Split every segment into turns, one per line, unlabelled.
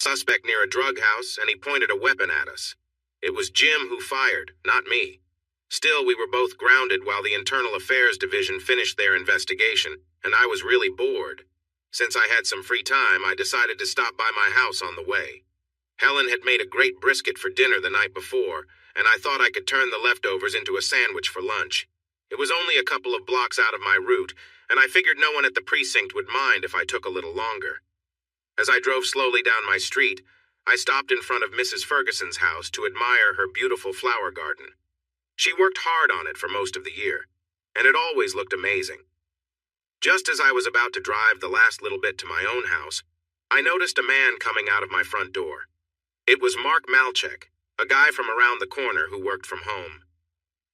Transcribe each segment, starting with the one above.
Suspect near a drug house, and he pointed a weapon at us. It was Jim who fired, not me. Still, we were both grounded while the Internal Affairs Division finished their investigation, and I was really bored. Since I had some free time, I decided to stop by my house on the way. Helen had made a great brisket for dinner the night before, and I thought I could turn the leftovers into a sandwich for lunch. It was only a couple of blocks out of my route, and I figured no one at the precinct would mind if I took a little longer. As I drove slowly down my street, I stopped in front of Mrs. Ferguson's house to admire her beautiful flower garden. She worked hard on it for most of the year, and it always looked amazing. Just as I was about to drive the last little bit to my own house, I noticed a man coming out of my front door. It was Mark Malchek, a guy from around the corner who worked from home.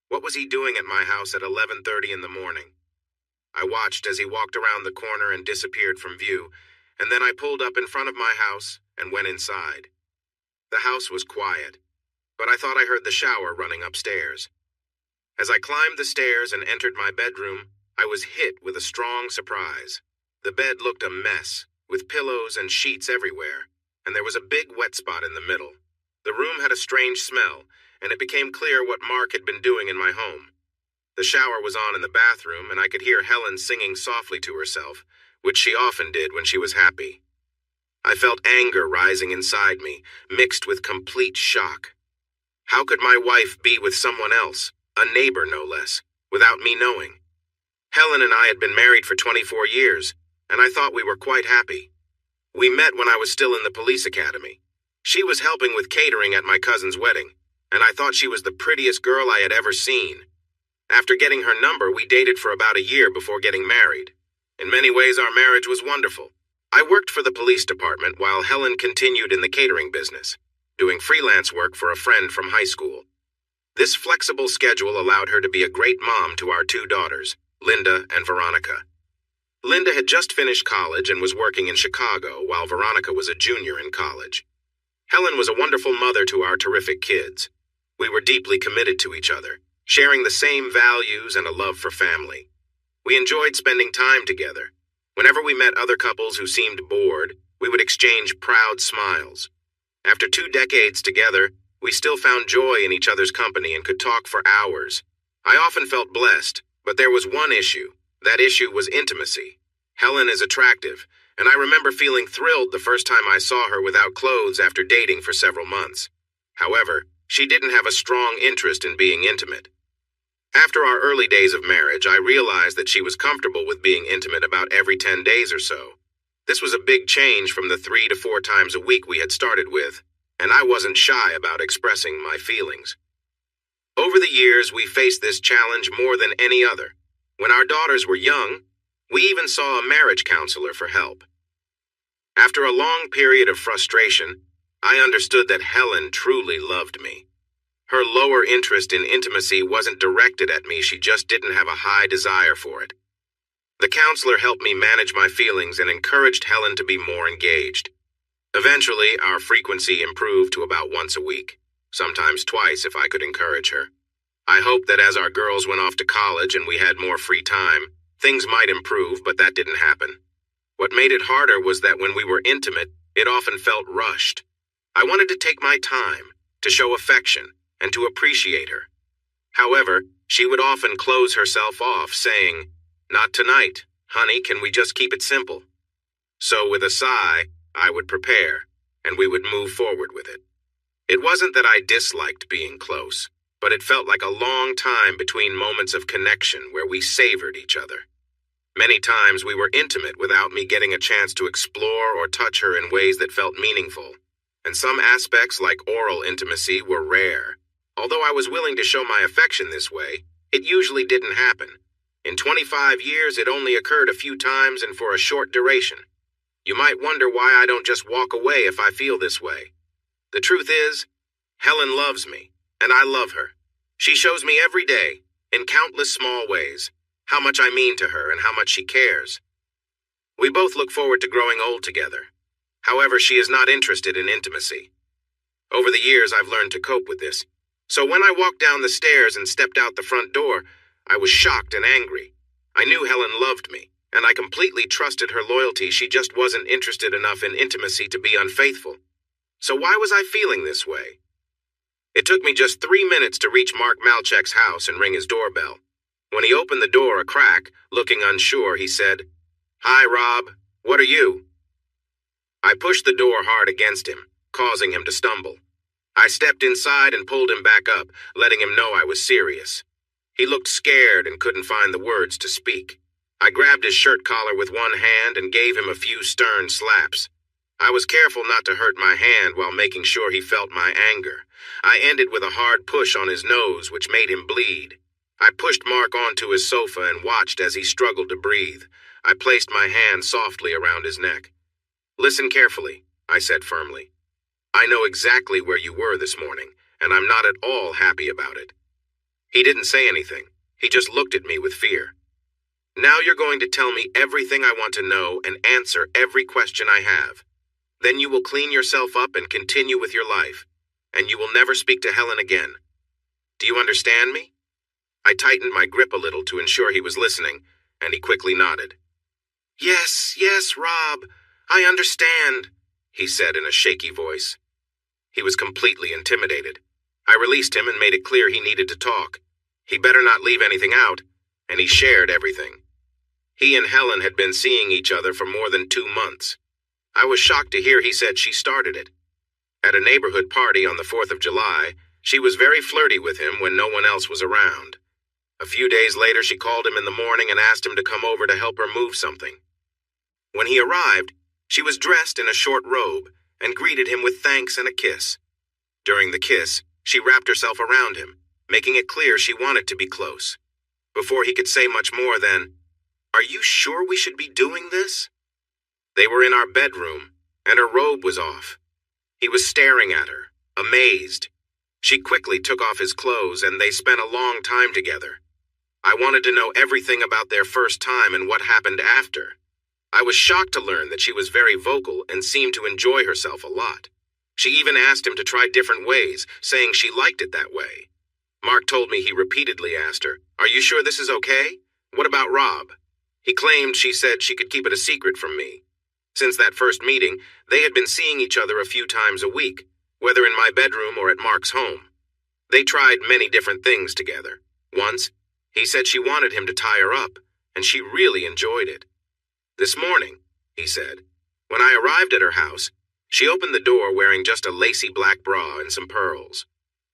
What was he doing at my house at 11:30 in the morning? I watched as he walked around the corner and disappeared from view, and then I pulled up in front of my house and went inside. The house was quiet, but I thought I heard the shower running upstairs. As I climbed the stairs and entered my bedroom, I was hit with a strong surprise. The bed looked a mess, with pillows and sheets everywhere, and there was a big wet spot in the middle. The room had a strange smell, and it became clear what Mark had been doing in my home. The shower was on in the bathroom, and I could hear Helen singing softly to herself, which she often did when she was happy. I felt anger rising inside me, mixed with complete shock. How could my wife be with someone else, a neighbor no less, without me knowing? Helen and I had been married for 24 years, and I thought we were quite happy. We met when I was still in the police academy. She was helping with catering at my cousin's wedding, and I thought she was the prettiest girl I had ever seen. After getting her number, we dated for about a year before getting married. In many ways, our marriage was wonderful. I worked for the police department while Helen continued in the catering business, doing freelance work for a friend from high school. This flexible schedule allowed her to be a great mom to our two daughters, Linda and Veronica. Linda had just finished college and was working in Chicago, while Veronica was a junior in college. Helen was a wonderful mother to our terrific kids. We were deeply committed to each other, sharing the same values and a love for family. We enjoyed spending time together. Whenever we met other couples who seemed bored, we would exchange proud smiles. After 2 decades together, we still found joy in each other's company and could talk for hours. I often felt blessed, but there was one issue. That issue was intimacy. Helen is attractive, and I remember feeling thrilled the first time I saw her without clothes after dating for several months. However, she didn't have a strong interest in being intimate. After our early days of marriage, I realized that she was comfortable with being intimate about every 10 days or so. This was a big change from the 3 to 4 times a week we had started with, and I wasn't shy about expressing my feelings. Over the years, we faced this challenge more than any other. When our daughters were young, we even saw a marriage counselor for help. After a long period of frustration, I understood that Helen truly loved me. Her lower interest in intimacy wasn't directed at me, she just didn't have a high desire for it. The counselor helped me manage my feelings and encouraged Helen to be more engaged. Eventually, our frequency improved to about once a week, sometimes twice if I could encourage her. I hoped that as our girls went off to college and we had more free time, things might improve, but that didn't happen. What made it harder was that when we were intimate, it often felt rushed. I wanted to take my time, to show affection, and to appreciate her. However, she would often close herself off, saying, "Not tonight, honey, can we just keep it simple?" So with a sigh, I would prepare, and we would move forward with it. It wasn't that I disliked being close, but it felt like a long time between moments of connection where we savored each other. Many times we were intimate without me getting a chance to explore or touch her in ways that felt meaningful, and some aspects like oral intimacy were rare. Although I was willing to show my affection this way, it usually didn't happen. In 25 years, it only occurred a few times and for a short duration. You might wonder why I don't just walk away if I feel this way. The truth is, Helen loves me, and I love her. She shows me every day, in countless small ways, how much I mean to her and how much she cares. We both look forward to growing old together. However, she is not interested in intimacy. Over the years, I've learned to cope with this. So when I walked down the stairs and stepped out the front door, I was shocked and angry. I knew Helen loved me, and I completely trusted her loyalty. She just wasn't interested enough in intimacy to be unfaithful. So why was I feeling this way? It took me just 3 minutes to reach Mark Malchek's house and ring his doorbell. When he opened the door a crack, looking unsure, he said, "Hi, Rob. What are you?" I pushed the door hard against him, causing him to stumble. I stepped inside and pulled him back up, letting him know I was serious. He looked scared and couldn't find the words to speak. I grabbed his shirt collar with one hand and gave him a few stern slaps. I was careful not to hurt my hand while making sure he felt my anger. I ended with a hard push on his nose, which made him bleed. I pushed Mark onto his sofa and watched as he struggled to breathe. I placed my hand softly around his neck. "Listen carefully," I said firmly. "I know exactly where you were this morning, and I'm not at all happy about it." He didn't say anything. He just looked at me with fear. "Now you're going to tell me everything I want to know and answer every question I have. Then you will clean yourself up and continue with your life, and you will never speak to Helen again. Do you understand me?" I tightened my grip a little to ensure he was listening, and he quickly nodded. Yes, Rob, I understand," he said in a shaky voice. He was completely intimidated. I released him and made it clear he needed to talk. He better not leave anything out, and he shared everything. He and Helen had been seeing each other for more than 2 months. I was shocked to hear he said she started it. At a neighborhood party on the 4th of July, she was very flirty with him when no one else was around. A few days later, she called him in the morning and asked him to come over to help her move something. When he arrived, she was dressed in a short robe and greeted him with thanks and a kiss. During the kiss, she wrapped herself around him, making it clear she wanted to be close. Before he could say much more than, "Are you sure we should be doing this?" They were in our bedroom, and her robe was off. He was staring at her, amazed. She quickly took off his clothes, and they spent a long time together. I wanted to know everything about their first time and what happened after. I was shocked to learn that she was very vocal and seemed to enjoy herself a lot. She even asked him to try different ways, saying she liked it that way. Mark told me he repeatedly asked her, "Are you sure this is okay? What about Rob?" He claimed she said she could keep it a secret from me. Since that first meeting, they had been seeing each other a few times a week, whether in my bedroom or at Mark's home. They tried many different things together. Once, he said she wanted him to tie her up, and she really enjoyed it. "This morning," he said, "when I arrived at her house, she opened the door wearing just a lacy black bra and some pearls.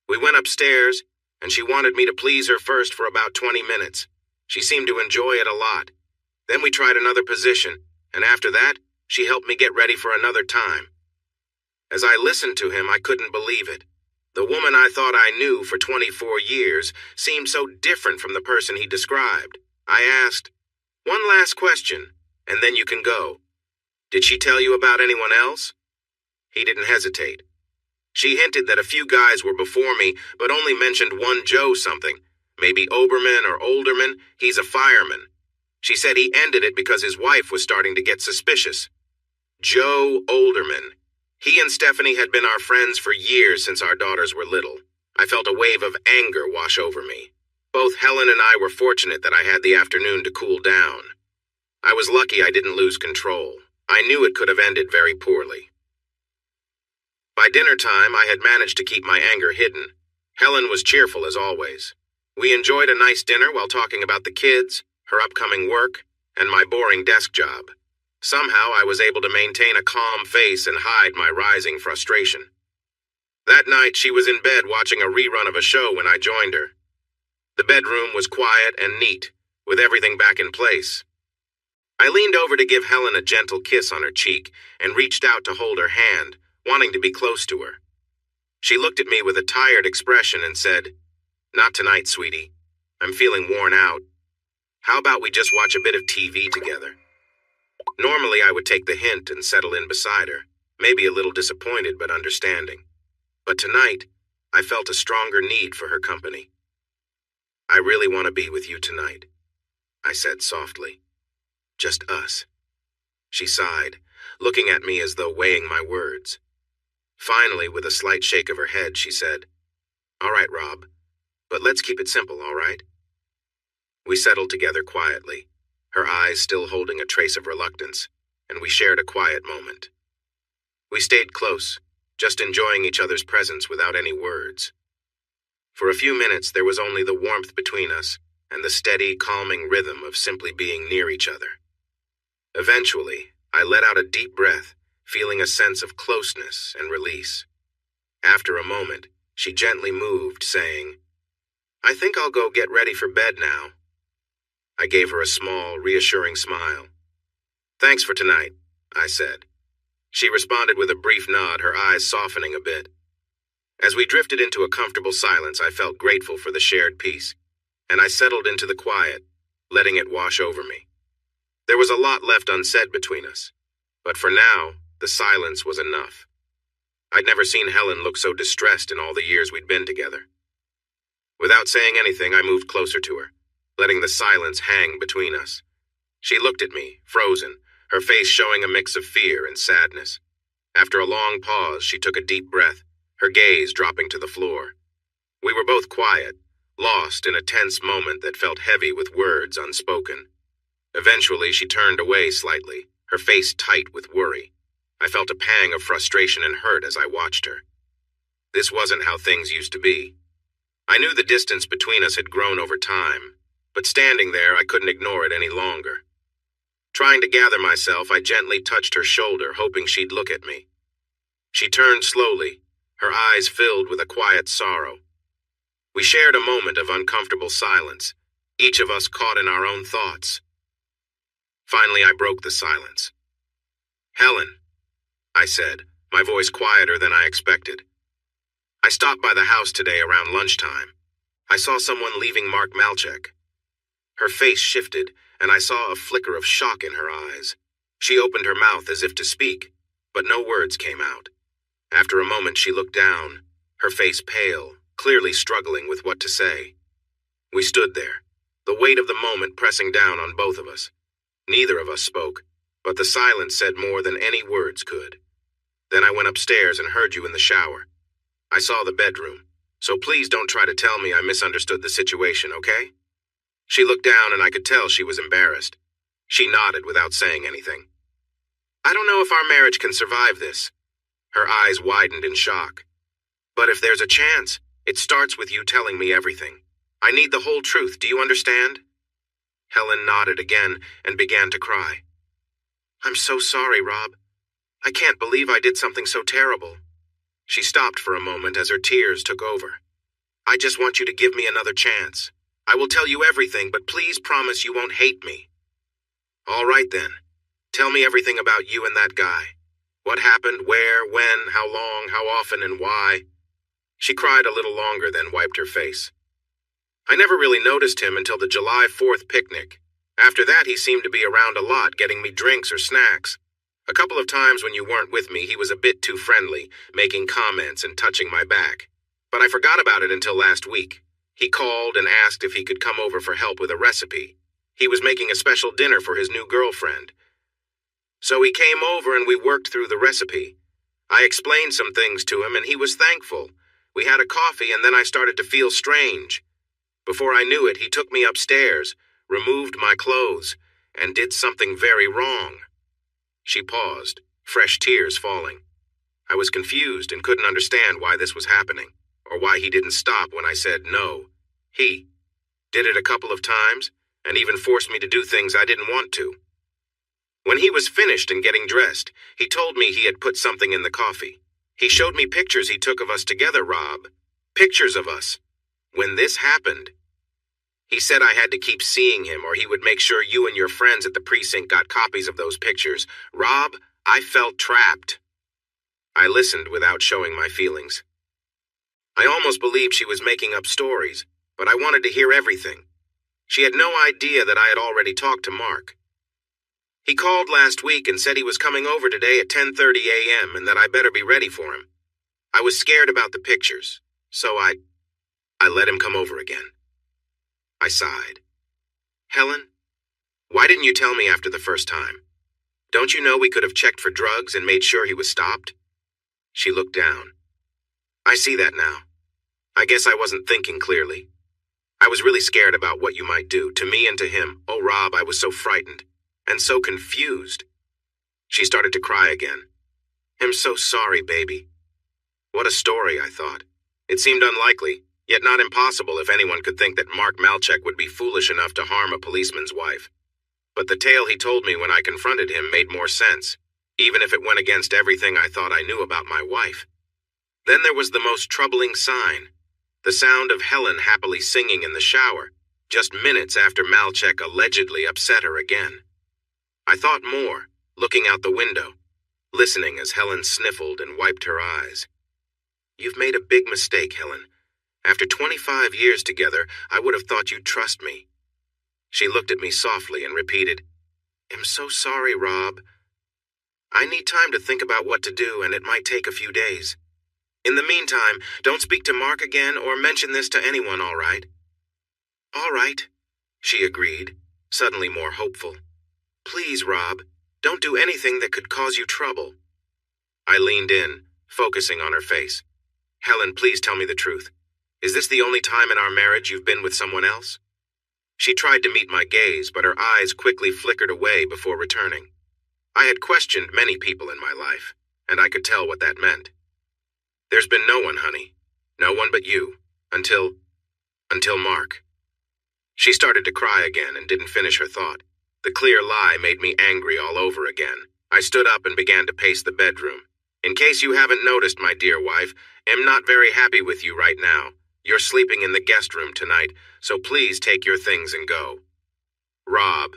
We went upstairs, and she wanted me to please her first for about 20 minutes. She seemed to enjoy it a lot. Then we tried another position, and after that, she helped me get ready for another time." As I listened to him, I couldn't believe it. The woman I thought I knew for 24 years seemed so different from the person he described. I asked, "One last question, and then you can go. Did she tell you about anyone else?" He didn't hesitate. "She hinted that a few guys were before me, but only mentioned one Joe something. Maybe Oberman or Olderman. He's a fireman. She said he ended it because his wife was starting to get suspicious. Joe Olderman. He and Stephanie had been our friends for years since our daughters were little. I felt a wave of anger wash over me. Both Helen and I were fortunate that I had the afternoon to cool down. I was lucky I didn't lose control. I knew it could have ended very poorly." By dinner time, I had managed to keep my anger hidden. Helen was cheerful as always. We enjoyed a nice dinner while talking about the kids, her upcoming work, and my boring desk job. Somehow I was able to maintain a calm face and hide my rising frustration. That night, she was in bed watching a rerun of a show when I joined her. The bedroom was quiet and neat, with everything back in place. I leaned over to give Helen a gentle kiss on her cheek and reached out to hold her hand, wanting to be close to her. She looked at me with a tired expression and said, "Not tonight, sweetie. I'm feeling worn out. How about we just watch a bit of TV together?" Normally, I would take the hint and settle in beside her, maybe a little disappointed but understanding. But tonight, I felt a stronger need for her company. "I really want to be with you tonight," I said softly. "Just us." She sighed, looking at me as though weighing my words. Finally, with a slight shake of her head, she said, "All right, Rob, but let's keep it simple, all right?" We settled together quietly, her eyes still holding a trace of reluctance, and we shared a quiet moment. We stayed close, just enjoying each other's presence without any words. For a few minutes, there was only the warmth between us and the steady, calming rhythm of simply being near each other. Eventually, I let out a deep breath, feeling a sense of closeness and release. After a moment, she gently moved, saying, "I think I'll go get ready for bed now." I gave her a small, reassuring smile. "Thanks for tonight," I said. She responded with a brief nod, her eyes softening a bit. As we drifted into a comfortable silence, I felt grateful for the shared peace, and I settled into the quiet, letting it wash over me. There was a lot left unsaid between us, but for now, the silence was enough. I'd never seen Helen look so distressed in all the years we'd been together. Without saying anything, I moved closer to her, letting the silence hang between us. She looked at me, frozen, her face showing a mix of fear and sadness. After a long pause, she took a deep breath, her gaze dropping to the floor. We were both quiet, lost in a tense moment that felt heavy with words unspoken. Eventually, she turned away slightly, her face tight with worry. I felt a pang of frustration and hurt as I watched her. This wasn't how things used to be. I knew the distance between us had grown over time, but standing there, I couldn't ignore it any longer. Trying to gather myself, I gently touched her shoulder, hoping she'd look at me. She turned slowly, her eyes filled with a quiet sorrow. We shared a moment of uncomfortable silence, each of us caught in our own thoughts. Finally, I broke the silence. "Helen," I said, my voice quieter than I expected. "I stopped by the house today around lunchtime. I saw someone leaving Mark Malchek." Her face shifted, and I saw a flicker of shock in her eyes. She opened her mouth as if to speak, but no words came out. After a moment, she looked down, her face pale, clearly struggling with what to say. We stood there, the weight of the moment pressing down on both of us. Neither of us spoke, but the silence said more than any words could. Then I went upstairs and heard you in the shower. I saw the bedroom, so please don't try to tell me I misunderstood the situation, okay? She looked down and I could tell she was embarrassed. She nodded without saying anything. "I don't know if our marriage can survive this." Her eyes widened in shock. "But if there's a chance, it starts with you telling me everything. I need the whole truth, do you understand?" Helen nodded again and began to cry. "I'm so sorry, Rob. I can't believe I did something so terrible." She stopped for a moment as her tears took over. "I just want you to give me another chance. I will tell you everything, but please promise you won't hate me." "All right then. Tell me everything about you and that guy. What happened, where, when, how long, how often, and why?" She cried a little longer, then wiped her face. "I never really noticed him until the July 4th picnic. After that, he seemed to be around a lot, getting me drinks or snacks. A couple of times when you weren't with me, he was a bit too friendly, making comments and touching my back. But I forgot about it until last week. He called and asked if he could come over for help with a recipe. He was making a special dinner for his new girlfriend. So he came over and we worked through the recipe. I explained some things to him and he was thankful. We had a coffee and then I started to feel strange. Before I knew it, he took me upstairs, removed my clothes, and did something very wrong." She paused, fresh tears falling. I was confused and couldn't understand why this was happening, or why he didn't stop when I said no. He did it a couple of times, and even forced me to do things I didn't want to. When he was finished and getting dressed, he told me he had put something in the coffee. He showed me pictures he took of us together, Rob. Pictures of us. When this happened, he said I had to keep seeing him or he would make sure you and your friends at the precinct got copies of those pictures. Rob, I felt trapped. I listened without showing my feelings. I almost believed she was making up stories, but I wanted to hear everything. She had no idea that I had already talked to Mark. He called last week and said he was coming over today at 10:30 a.m. and that I better be ready for him. I was scared about the pictures, so I let him come over again. I sighed. "Helen, why didn't you tell me after the first time? Don't you know we could have checked for drugs and made sure he was stopped?" She looked down. "I see that now. I guess I wasn't thinking clearly. I was really scared about what you might do, to me and to him. Oh, Rob, I was so frightened, and so confused." She started to cry again. "I'm so sorry, baby. What a story, I thought. It seemed unlikely, yet not impossible if anyone could think that Mark Malchek would be foolish enough to harm a policeman's wife. But the tale he told me when I confronted him made more sense, even if it went against everything I thought I knew about my wife. Then there was the most troubling sign, the sound of Helen happily singing in the shower, just minutes after Malchek allegedly upset her again. I thought more, looking out the window, listening as Helen sniffled and wiped her eyes. You've made a big mistake, Helen. After 25 years together, I would have thought you'd trust me. She looked at me softly and repeated, I'm so sorry, Rob. I need time to think about what to do, and it might take a few days. In the meantime, don't speak to Mark again or mention this to anyone, all right? All right, she agreed, suddenly more hopeful. Please, Rob, don't do anything that could cause you trouble. I leaned in, focusing on her face. Helen, please tell me the truth. Is this the only time in our marriage you've been with someone else? She tried to meet my gaze, but her eyes quickly flickered away before returning. I had questioned many people in my life, and I could tell what that meant. There's been no one, honey. No one but you. Until Mark. She started to cry again and didn't finish her thought. The clear lie made me angry all over again. I stood up and began to pace the bedroom. In case you haven't noticed, my dear wife, I'm not very happy with you right now. You're sleeping in the guest room tonight, so please take your things and go. Rob,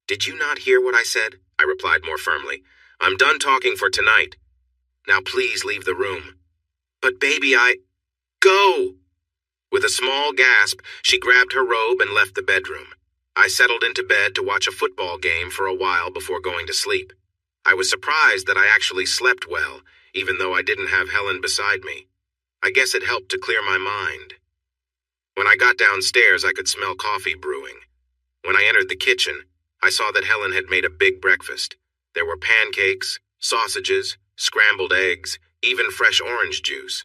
Did you not hear what I said? I replied more firmly. I'm done talking for tonight. Now please leave the room. But baby, Go! With a small gasp, she grabbed her robe and left the bedroom. I settled into bed to watch a football game for a while before going to sleep. I was surprised that I actually slept well, even though I didn't have Helen beside me. I guess it helped to clear my mind. When I got downstairs, I could smell coffee brewing. When I entered the kitchen, I saw that Helen had made a big breakfast. There were pancakes, sausages, scrambled eggs, even fresh orange juice.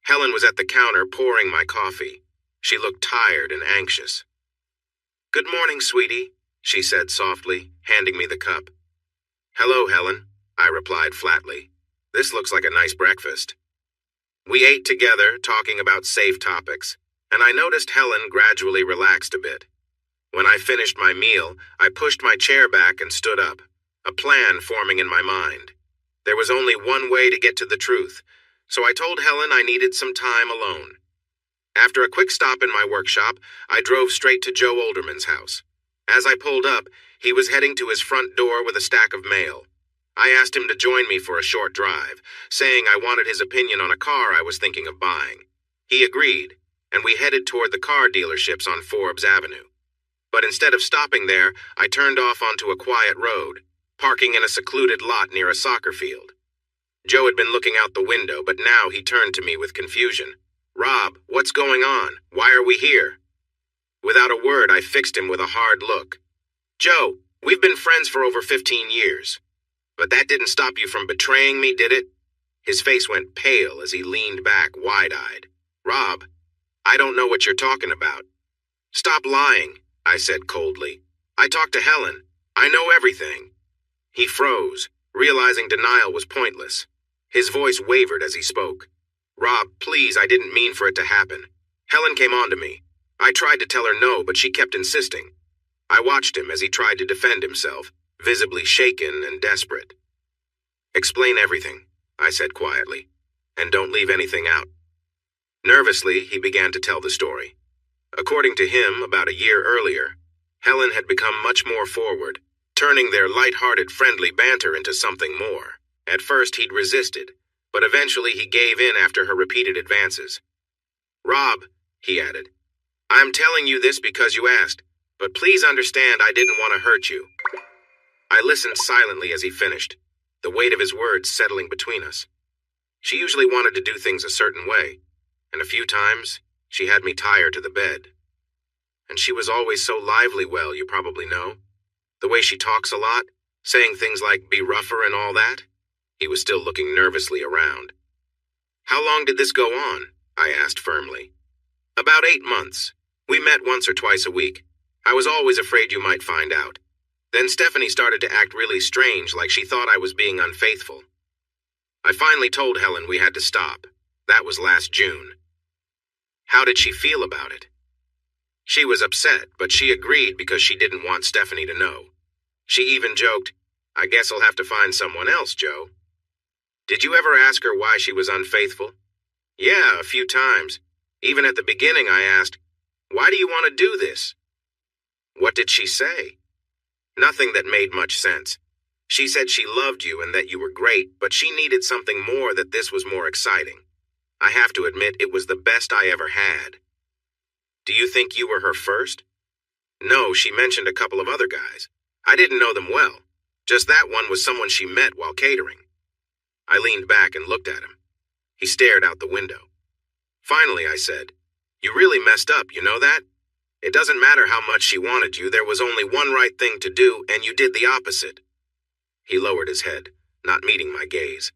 Helen was at the counter pouring my coffee. She looked tired and anxious. Good morning, sweetie, she said softly, handing me the cup. Hello, Helen, I replied flatly. This looks like a nice breakfast. We ate together, talking about safe topics, and I noticed Helen gradually relaxed a bit. When I finished my meal, I pushed my chair back and stood up, a plan forming in my mind. There was only one way to get to the truth, so I told Helen I needed some time alone. After a quick stop in my workshop, I drove straight to Joe Olderman's house. As I pulled up, he was heading to his front door with a stack of mail. I asked him to join me for a short drive, saying I wanted his opinion on a car I was thinking of buying. He agreed, and we headed toward the car dealerships on Forbes Avenue. But instead of stopping there, I turned off onto a quiet road, parking in a secluded lot near a soccer field. Joe had been looking out the window, but now he turned to me with confusion. Rob, what's going on? Why are we here? Without a word, I fixed him with a hard look. Joe, we've been friends for over 15 years. But that didn't stop you from betraying me, did it? His face went pale as he leaned back wide-eyed. Rob, I don't know what you're talking about. Stop lying, I said coldly. I talked to Helen. I know everything. He froze, realizing denial was pointless. His voice wavered as he spoke. Rob, please, I didn't mean for it to happen. Helen came on to me. I tried to tell her no, but she kept insisting. I watched him as he tried to defend himself, visibly shaken and desperate. Explain everything, I said quietly, and don't leave anything out. Nervously, he began to tell the story. According to him, about a year earlier, Helen had become much more forward, turning their light-hearted friendly banter into something more. At first, he'd resisted, but eventually he gave in after her repeated advances. Rob, he added, I'm telling you this because you asked, but please understand I didn't want to hurt you. I listened silently as he finished, the weight of his words settling between us. She usually wanted to do things a certain way, and a few times she had me tie her to the bed. And she was always so lively, well, you probably know. The way she talks a lot, saying things like be rougher and all that. He was still looking nervously around. How long did this go on? I asked firmly. About 8 months. We met once or twice a week. I was always afraid you might find out. Then Stephanie started to act really strange, like she thought I was being unfaithful. I finally told Helen we had to stop. That was last June. How did she feel about it? She was upset, but she agreed because she didn't want Stephanie to know. She even joked, "I guess I'll have to find someone else, Joe." Did you ever ask her why she was unfaithful? Yeah, a few times. Even at the beginning I asked, "Why do you want to do this?" What did she say? Nothing that made much sense. She said she loved you and that you were great, but she needed something more, that this was more exciting. I have to admit it was the best I ever had. Do you think you were her first? No, she mentioned a couple of other guys. I didn't know them well. Just that one was someone she met while catering. I leaned back and looked at him. He stared out the window. Finally, I said, "You really messed up, you know that? It doesn't matter how much she wanted you, there was only one right thing to do, and you did the opposite." He lowered his head, not meeting my gaze.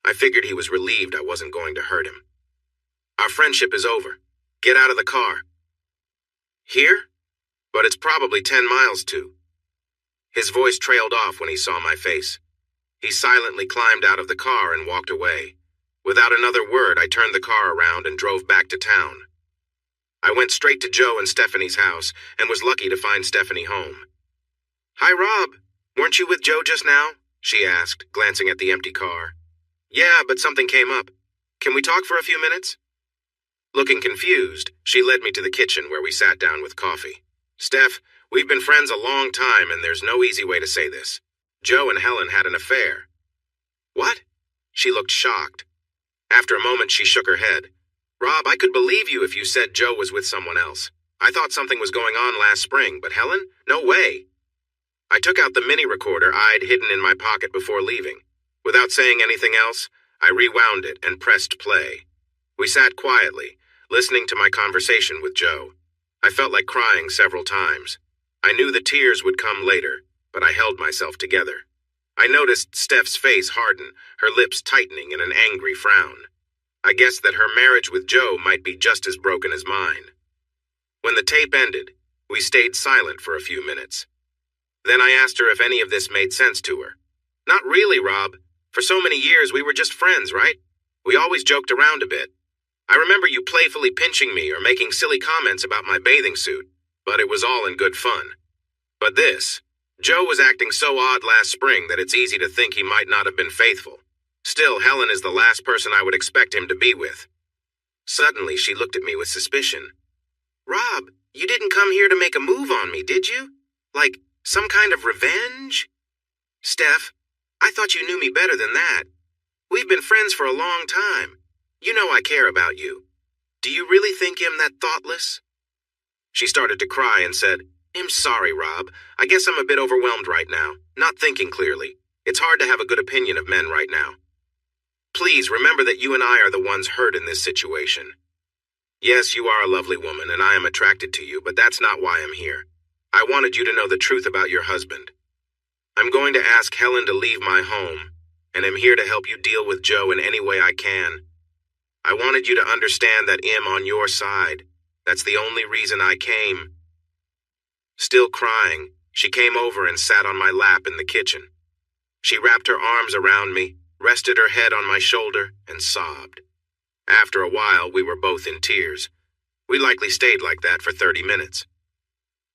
I figured he was relieved I wasn't going to hurt him. "Our friendship is over. Get out of the car." "Here? But it's probably 10 miles to." His voice trailed off when he saw my face. He silently climbed out of the car and walked away. Without another word, I turned the car around and drove back to town. I went straight to Joe and Stephanie's house and was lucky to find Stephanie home. "Hi, Rob. Weren't you with Joe just now?" she asked, glancing at the empty car. "Yeah, but something came up. Can we talk for a few minutes?" Looking confused, she led me to the kitchen where we sat down with coffee. "Steph, we've been friends a long time and there's no easy way to say this. Joe and Helen had an affair." "What?" She looked shocked. After a moment, she shook her head. "Rob, I could believe you if you said Joe was with someone else. I thought something was going on last spring, but Helen? No way." I took out the mini recorder I'd hidden in my pocket before leaving. Without saying anything else, I rewound it and pressed play. We sat quietly, listening to my conversation with Joe. I felt like crying several times. I knew the tears would come later, but I held myself together. I noticed Steph's face harden, her lips tightening in an angry frown. I guessed that her marriage with Joe might be just as broken as mine. When the tape ended, we stayed silent for a few minutes. Then I asked her if any of this made sense to her. "Not really, Rob. For so many years we were just friends, right? We always joked around a bit. I remember you playfully pinching me or making silly comments about my bathing suit, but it was all in good fun. But this, Joe was acting so odd last spring that it's easy to think he might not have been faithful. Still, Helen is the last person I would expect him to be with." Suddenly, she looked at me with suspicion. "Rob, you didn't come here to make a move on me, did you? Like, some kind of revenge?" "Steph, I thought you knew me better than that. We've been friends for a long time. You know I care about you. Do you really think I'm that thoughtless?" She started to cry and said, "I'm sorry, Rob. I guess I'm a bit overwhelmed right now, not thinking clearly. It's hard to have a good opinion of men right now. Please remember that you and I are the ones hurt in this situation. Yes, you are a lovely woman and I am attracted to you, but that's not why I'm here. I wanted you to know the truth about your husband. I'm going to ask Helen to leave my home, and I'm here to help you deal with Joe in any way I can. I wanted you to understand that I'm on your side. That's the only reason I came." Still crying, she came over and sat on my lap in the kitchen. She wrapped her arms around me, rested her head on my shoulder, and sobbed. After a while, we were both in tears. We likely stayed like that for 30 minutes.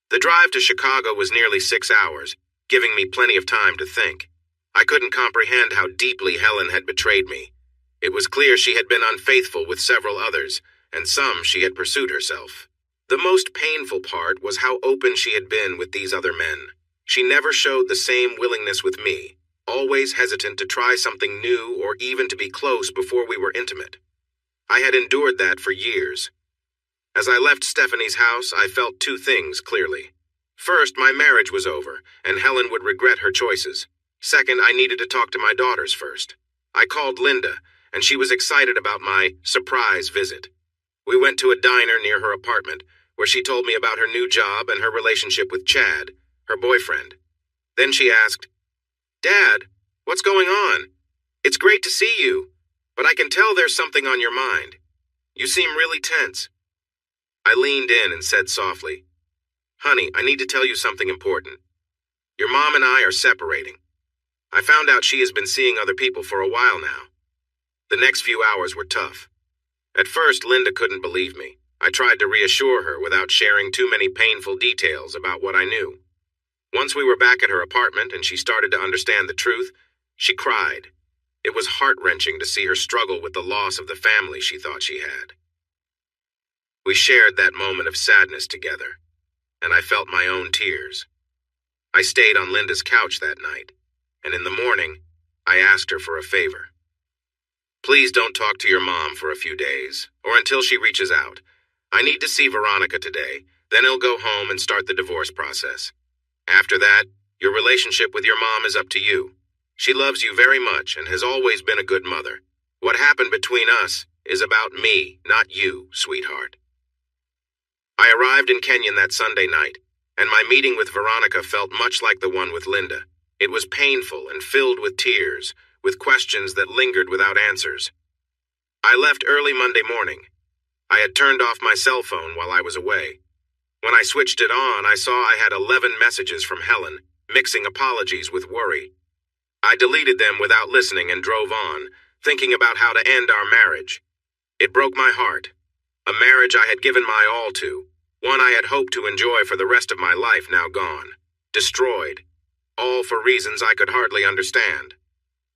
The drive to Chicago was nearly 6 hours, giving me plenty of time to think. I couldn't comprehend how deeply Helen had betrayed me. It was clear she had been unfaithful with several others, and some she had pursued herself. The most painful part was how open she had been with these other men. She never showed the same willingness with me, always hesitant to try something new or even to be close before we were intimate. I had endured that for years. As I left Stephanie's house, I felt two things clearly. First, my marriage was over, and Helen would regret her choices. Second, I needed to talk to my daughters first. I called Linda, and she was excited about my surprise visit. We went to a diner near her apartment, where she told me about her new job and her relationship with Chad, her boyfriend. Then she asked, "Dad, what's going on? It's great to see you, but I can tell there's something on your mind. You seem really tense." I leaned in and said softly, "Honey, I need to tell you something important. Your mom and I are separating. I found out she has been seeing other people for a while now. The next few hours were tough. At first, Linda couldn't believe me. I tried to reassure her without sharing too many painful details about what I knew. Once we were back at her apartment and she started to understand the truth, she cried. It was heart-wrenching to see her struggle with the loss of the family she thought she had. We shared that moment of sadness together, and I felt my own tears. I stayed on Linda's couch that night, and in the morning, I asked her for a favor. Please don't talk to your mom for a few days, or until she reaches out. I need to see Veronica today, then he'll go home and start the divorce process. After that, your relationship with your mom is up to you. She loves you very much and has always been a good mother. What happened between us is about me, not you, sweetheart. I arrived in Kenyon that Sunday night, and my meeting with Veronica felt much like the one with Linda. It was painful and filled with tears, with questions that lingered without answers. I left early Monday morning. I had turned off my cell phone while I was away. When I switched it on, I saw I had 11 messages from Helen, mixing apologies with worry. I deleted them without listening and drove on, thinking about how to end our marriage. It broke my heart. A marriage I had given my all to, one I had hoped to enjoy for the rest of my life, now gone. Destroyed. All for reasons I could hardly understand.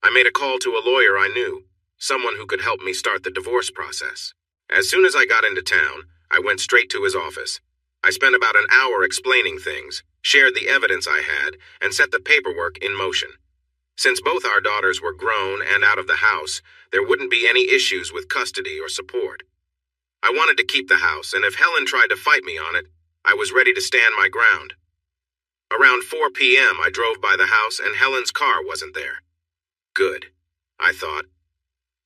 I made a call to a lawyer I knew, someone who could help me start the divorce process. As soon as I got into town, I went straight to his office. I spent about an hour explaining things, shared the evidence I had, and set the paperwork in motion. Since both our daughters were grown and out of the house, there wouldn't be any issues with custody or support. I wanted to keep the house, and if Helen tried to fight me on it, I was ready to stand my ground. Around 4 p.m., I drove by the house and Helen's car wasn't there. Good, I thought.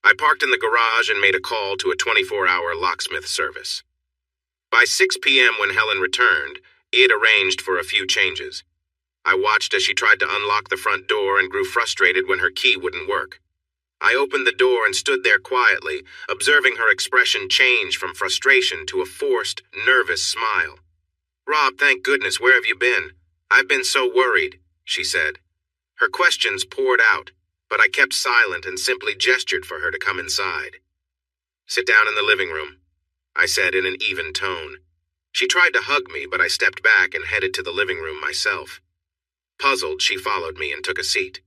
I parked in the garage and made a call to a 24-hour locksmith service. By 6 p.m. when Helen returned, he had arranged for a few changes. I watched as she tried to unlock the front door and grew frustrated when her key wouldn't work. I opened the door and stood there quietly, observing her expression change from frustration to a forced, nervous smile. "Rob, thank goodness, where have you been? I've been so worried," she said. Her questions poured out, but I kept silent and simply gestured for her to come inside. "Sit down in the living room," I said in an even tone. She tried to hug me, but I stepped back and headed to the living room myself. Puzzled, she followed me and took a seat.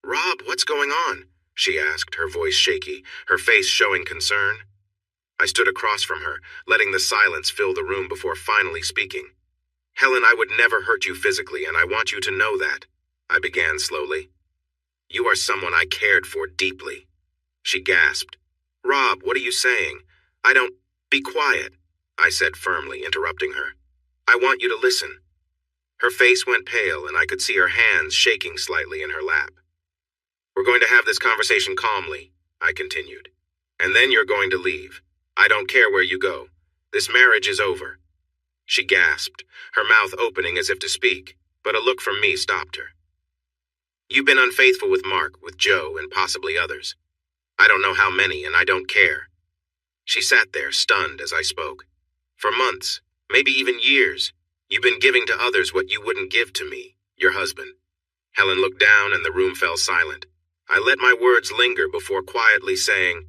"Rob, what's going on?" she asked, her voice shaky, her face showing concern. I stood across from her, letting the silence fill the room before finally speaking. "Helen, I would never hurt you physically, and I want you to know that," I began slowly. "You are someone I cared for deeply." She gasped. "Rob, what are you saying? I don't—" "Be quiet," I said firmly, interrupting her. "I want you to listen." Her face went pale, and I could see her hands shaking slightly in her lap. "We're going to have this conversation calmly," I continued. "And then you're going to leave. I don't care where you go. This marriage is over." She gasped, her mouth opening as if to speak, but a look from me stopped her. "You've been unfaithful with Mark, with Joe, and possibly others. I don't know how many, and I don't care." She sat there, stunned as I spoke. "For months, maybe even years, you've been giving to others what you wouldn't give to me, your husband." Helen looked down and the room fell silent. I let my words linger before quietly saying,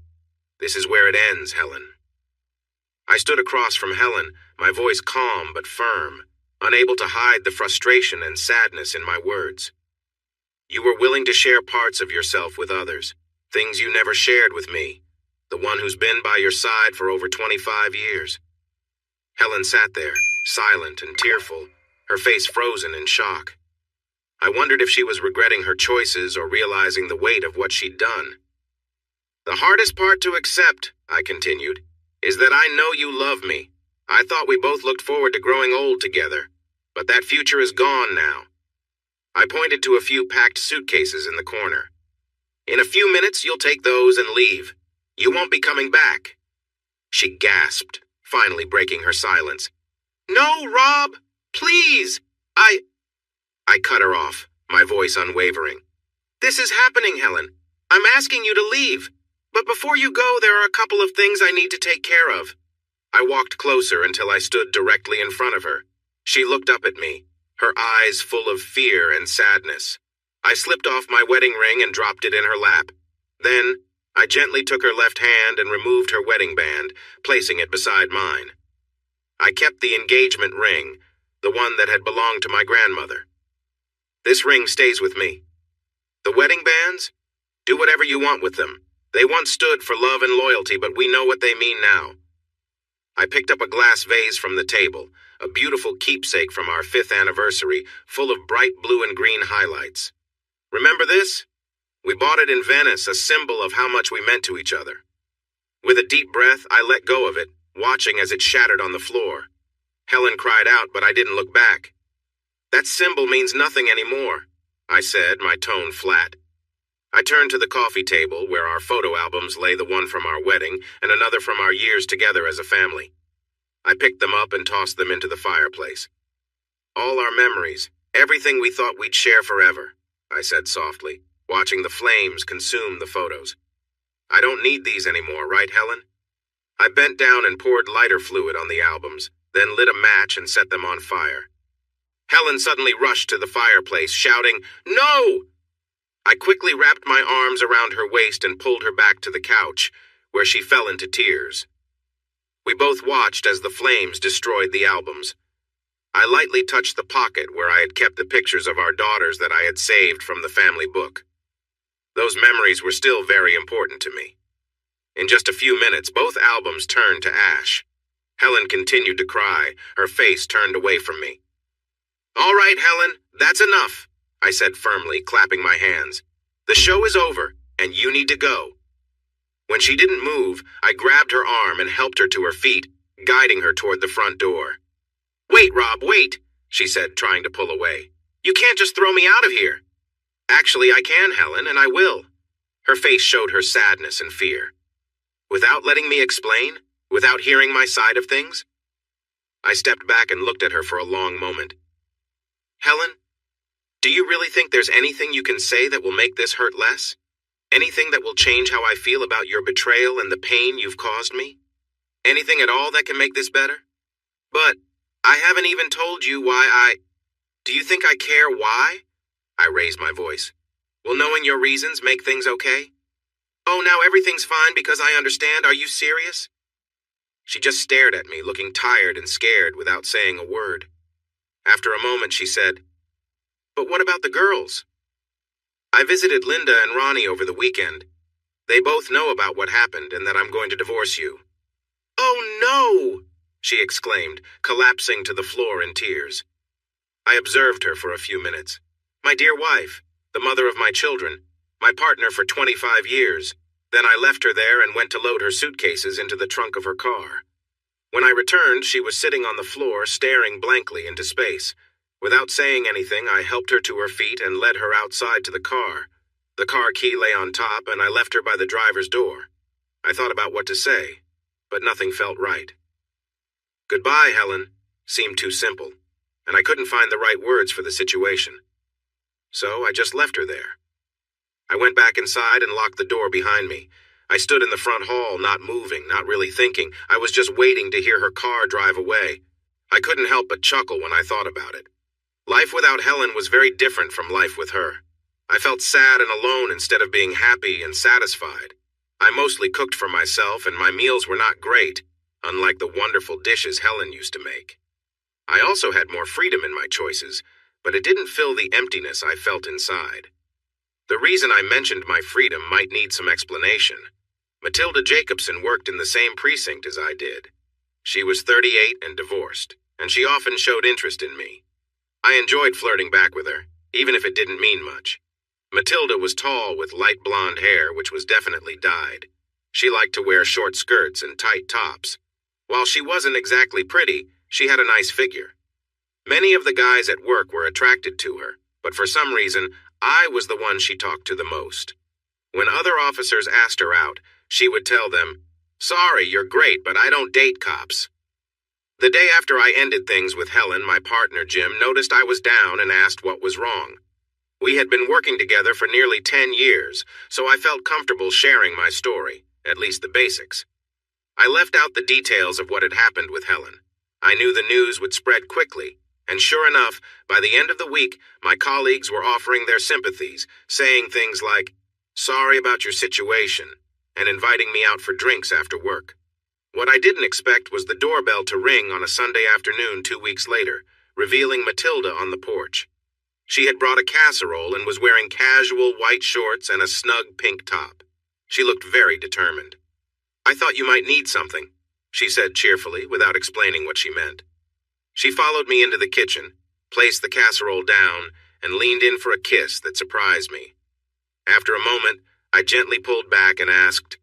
"This is where it ends, Helen." I stood across from Helen, my voice calm but firm, unable to hide the frustration and sadness in my words. "You were willing to share parts of yourself with others, things you never shared with me, the one who's been by your side for over 25 years. Helen sat there, silent and tearful, her face frozen in shock. I wondered if she was regretting her choices or realizing the weight of what she'd done. "The hardest part to accept," I continued, "is that I know you love me. I thought we both looked forward to growing old together, but that future is gone now." I pointed to a few packed suitcases in the corner. "In a few minutes, you'll take those and leave. You won't be coming back." She gasped, finally breaking her silence. "No, Rob, please, I cut her off, my voice unwavering. "This is happening, Helen. I'm asking you to leave. But before you go, there are a couple of things I need to take care of." I walked closer until I stood directly in front of her. She looked up at me, her eyes full of fear and sadness. I slipped off my wedding ring and dropped it in her lap. Then, I gently took her left hand and removed her wedding band, placing it beside mine. I kept the engagement ring, the one that had belonged to my grandmother. This ring stays with me. The wedding bands? Do whatever you want with them. They once stood for love and loyalty, but we know what they mean now. I picked up a glass vase from the table, a beautiful keepsake from our 5th anniversary, full of bright blue and green highlights. Remember this? We bought it in Venice, a symbol of how much we meant to each other. With a deep breath, I let go of it, watching as it shattered on the floor. Helen cried out, but I didn't look back. That symbol means nothing anymore, I said, my tone flat. I turned to the coffee table, where our photo albums lay, the one from our wedding and another from our years together as a family. I picked them up and tossed them into the fireplace. All our memories, everything we thought we'd share forever, I said softly, watching the flames consume the photos. I don't need these anymore, right, Helen? I bent down and poured lighter fluid on the albums, then lit a match and set them on fire. Helen suddenly rushed to the fireplace, shouting, "No!" I quickly wrapped my arms around her waist and pulled her back to the couch, where she fell into tears. We both watched as the flames destroyed the albums. I lightly touched the pocket where I had kept the pictures of our daughters that I had saved from the family book. Those memories were still very important to me. In just a few minutes, both albums turned to ash. Helen continued to cry, her face turned away from me. "All right, Helen, that's enough," I said firmly, clapping my hands. "The show is over, and you need to go." When she didn't move, I grabbed her arm and helped her to her feet, guiding her toward the front door. "Wait, Rob, wait," she said, trying to pull away. "You can't just throw me out of here." "Actually, I can, Helen, and I will." Her face showed her sadness and fear. "Without letting me explain? Without hearing my side of things?" I stepped back and looked at her for a long moment. "Helen, do you really think there's anything you can say that will make this hurt less? Anything that will change how I feel about your betrayal and the pain you've caused me? Anything at all that can make this better? But I haven't even told you why Do you think I care why?" I raised my voice. "Will knowing your reasons make things okay? Oh, now everything's fine because I understand. Are you serious?" She just stared at me, looking tired and scared without saying a word. After a moment, she said, "But what about the girls?" "I visited Linda and Ronnie over the weekend. They both know about what happened and that I'm going to divorce you." "Oh, no!" she exclaimed, collapsing to the floor in tears. I observed her for a few minutes. My dear wife, the mother of my children, my partner for 25 years. Then I left her there and went to load her suitcases into the trunk of her car. When I returned, she was sitting on the floor, staring blankly into space. Without saying anything, I helped her to her feet and led her outside to the car. The car key lay on top, and I left her by the driver's door. I thought about what to say, but nothing felt right. "Goodbye, Helen," seemed too simple, and I couldn't find the right words for the situation. So I just left her there. I went back inside and locked the door behind me. I stood in the front hall, not moving, not really thinking. I was just waiting to hear her car drive away. I couldn't help but chuckle when I thought about it. Life without Helen was very different from life with her. I felt sad and alone instead of being happy and satisfied. I mostly cooked for myself, and my meals were not great, unlike the wonderful dishes Helen used to make. I also had more freedom in my choices, but it didn't fill the emptiness I felt inside. The reason I mentioned my freedom might need some explanation. Matilda Jacobson worked in the same precinct as I did. She was 38 and divorced, and she often showed interest in me. I enjoyed flirting back with her, even if it didn't mean much. Matilda was tall with light blonde hair, which was definitely dyed. She liked to wear short skirts and tight tops. While she wasn't exactly pretty, she had a nice figure. Many of the guys at work were attracted to her, but for some reason, I was the one she talked to the most. When other officers asked her out, she would tell them, "Sorry, you're great, but I don't date cops." The day after I ended things with Helen, my partner Jim noticed I was down and asked what was wrong. We had been working together for nearly 10 years, so I felt comfortable sharing my story, at least the basics. I left out the details of what had happened with Helen. I knew the news would spread quickly, and sure enough, by the end of the week, my colleagues were offering their sympathies, saying things like, "Sorry about your situation. and inviting me out for drinks after work. What I didn't expect was the doorbell to ring on a Sunday afternoon 2 weeks later, revealing Matilda on the porch. She had brought a casserole and was wearing casual white shorts and a snug pink top. She looked very determined. "I thought you might need something," she said cheerfully, without explaining what she meant. She followed me into the kitchen, placed the casserole down, and leaned in for a kiss that surprised me. After a moment, I gently pulled back and asked,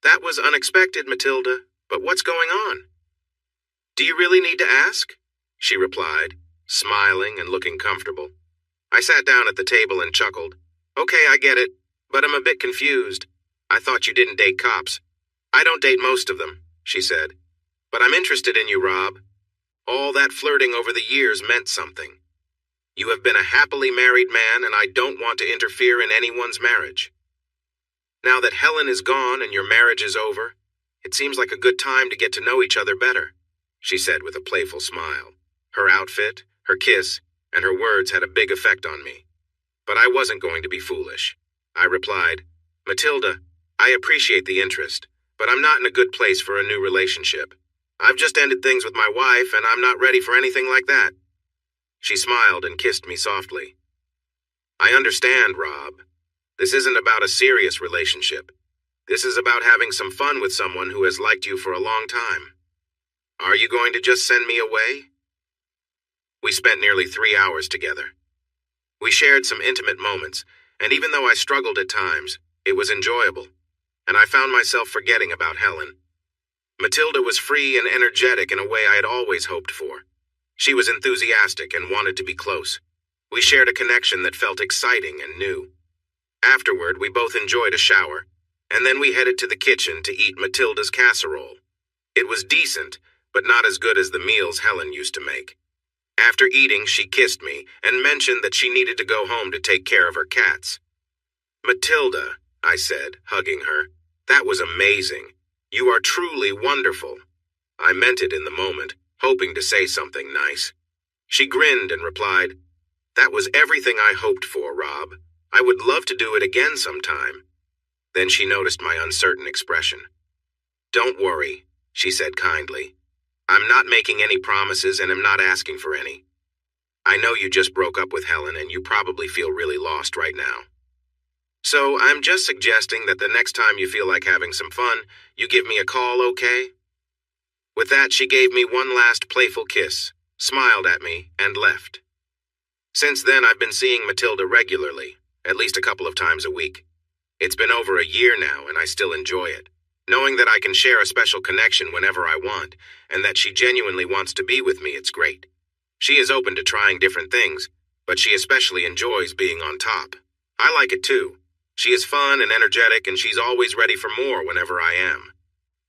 "That was unexpected, Matilda, but what's going on?" "Do you really need to ask?" she replied, smiling and looking comfortable. I sat down at the table and chuckled. "Okay, I get it, but I'm a bit confused. I thought you didn't date cops." "I don't date most of them," she said. "But I'm interested in you, Rob. All that flirting over the years meant something. You have been a happily married man, and I don't want to interfere in anyone's marriage. Now that Helen is gone and your marriage is over, it seems like a good time to get to know each other better," she said with a playful smile. Her outfit, her kiss, and her words had a big effect on me. But I wasn't going to be foolish. I replied, "Matilda, I appreciate the interest, but I'm not in a good place for a new relationship. I've just ended things with my wife, and I'm not ready for anything like that." She smiled and kissed me softly. "I understand, Rob. This isn't about a serious relationship. This is about having some fun with someone who has liked you for a long time. Are you going to just send me away?" We spent nearly 3 hours together. We shared some intimate moments, and even though I struggled at times, it was enjoyable, and I found myself forgetting about Helen. Matilda was free and energetic in a way I had always hoped for. She was enthusiastic and wanted to be close. We shared a connection that felt exciting and new. Afterward, we both enjoyed a shower, and then we headed to the kitchen to eat Matilda's casserole. It was decent, but not as good as the meals Helen used to make. After eating, she kissed me and mentioned that she needed to go home to take care of her cats. "Matilda," I said, hugging her, "that was amazing. You are truly wonderful." I meant it in the moment, hoping to say something nice. She grinned and replied, "That was everything I hoped for, Rob. I would love to do it again sometime." Then she noticed my uncertain expression. "Don't worry," she said kindly. "I'm not making any promises and am not asking for any. I know you just broke up with Helen and you probably feel really lost right now. So I'm just suggesting that the next time you feel like having some fun, you give me a call, okay?" With that, she gave me one last playful kiss, smiled at me, and left. Since then, I've been seeing Matilda regularly, at least a couple of times a week. It's been over a year now, and I still enjoy it. Knowing that I can share a special connection whenever I want, and that she genuinely wants to be with me, it's great. She is open to trying different things, but she especially enjoys being on top. I like it too. She is fun and energetic, and she's always ready for more whenever I am.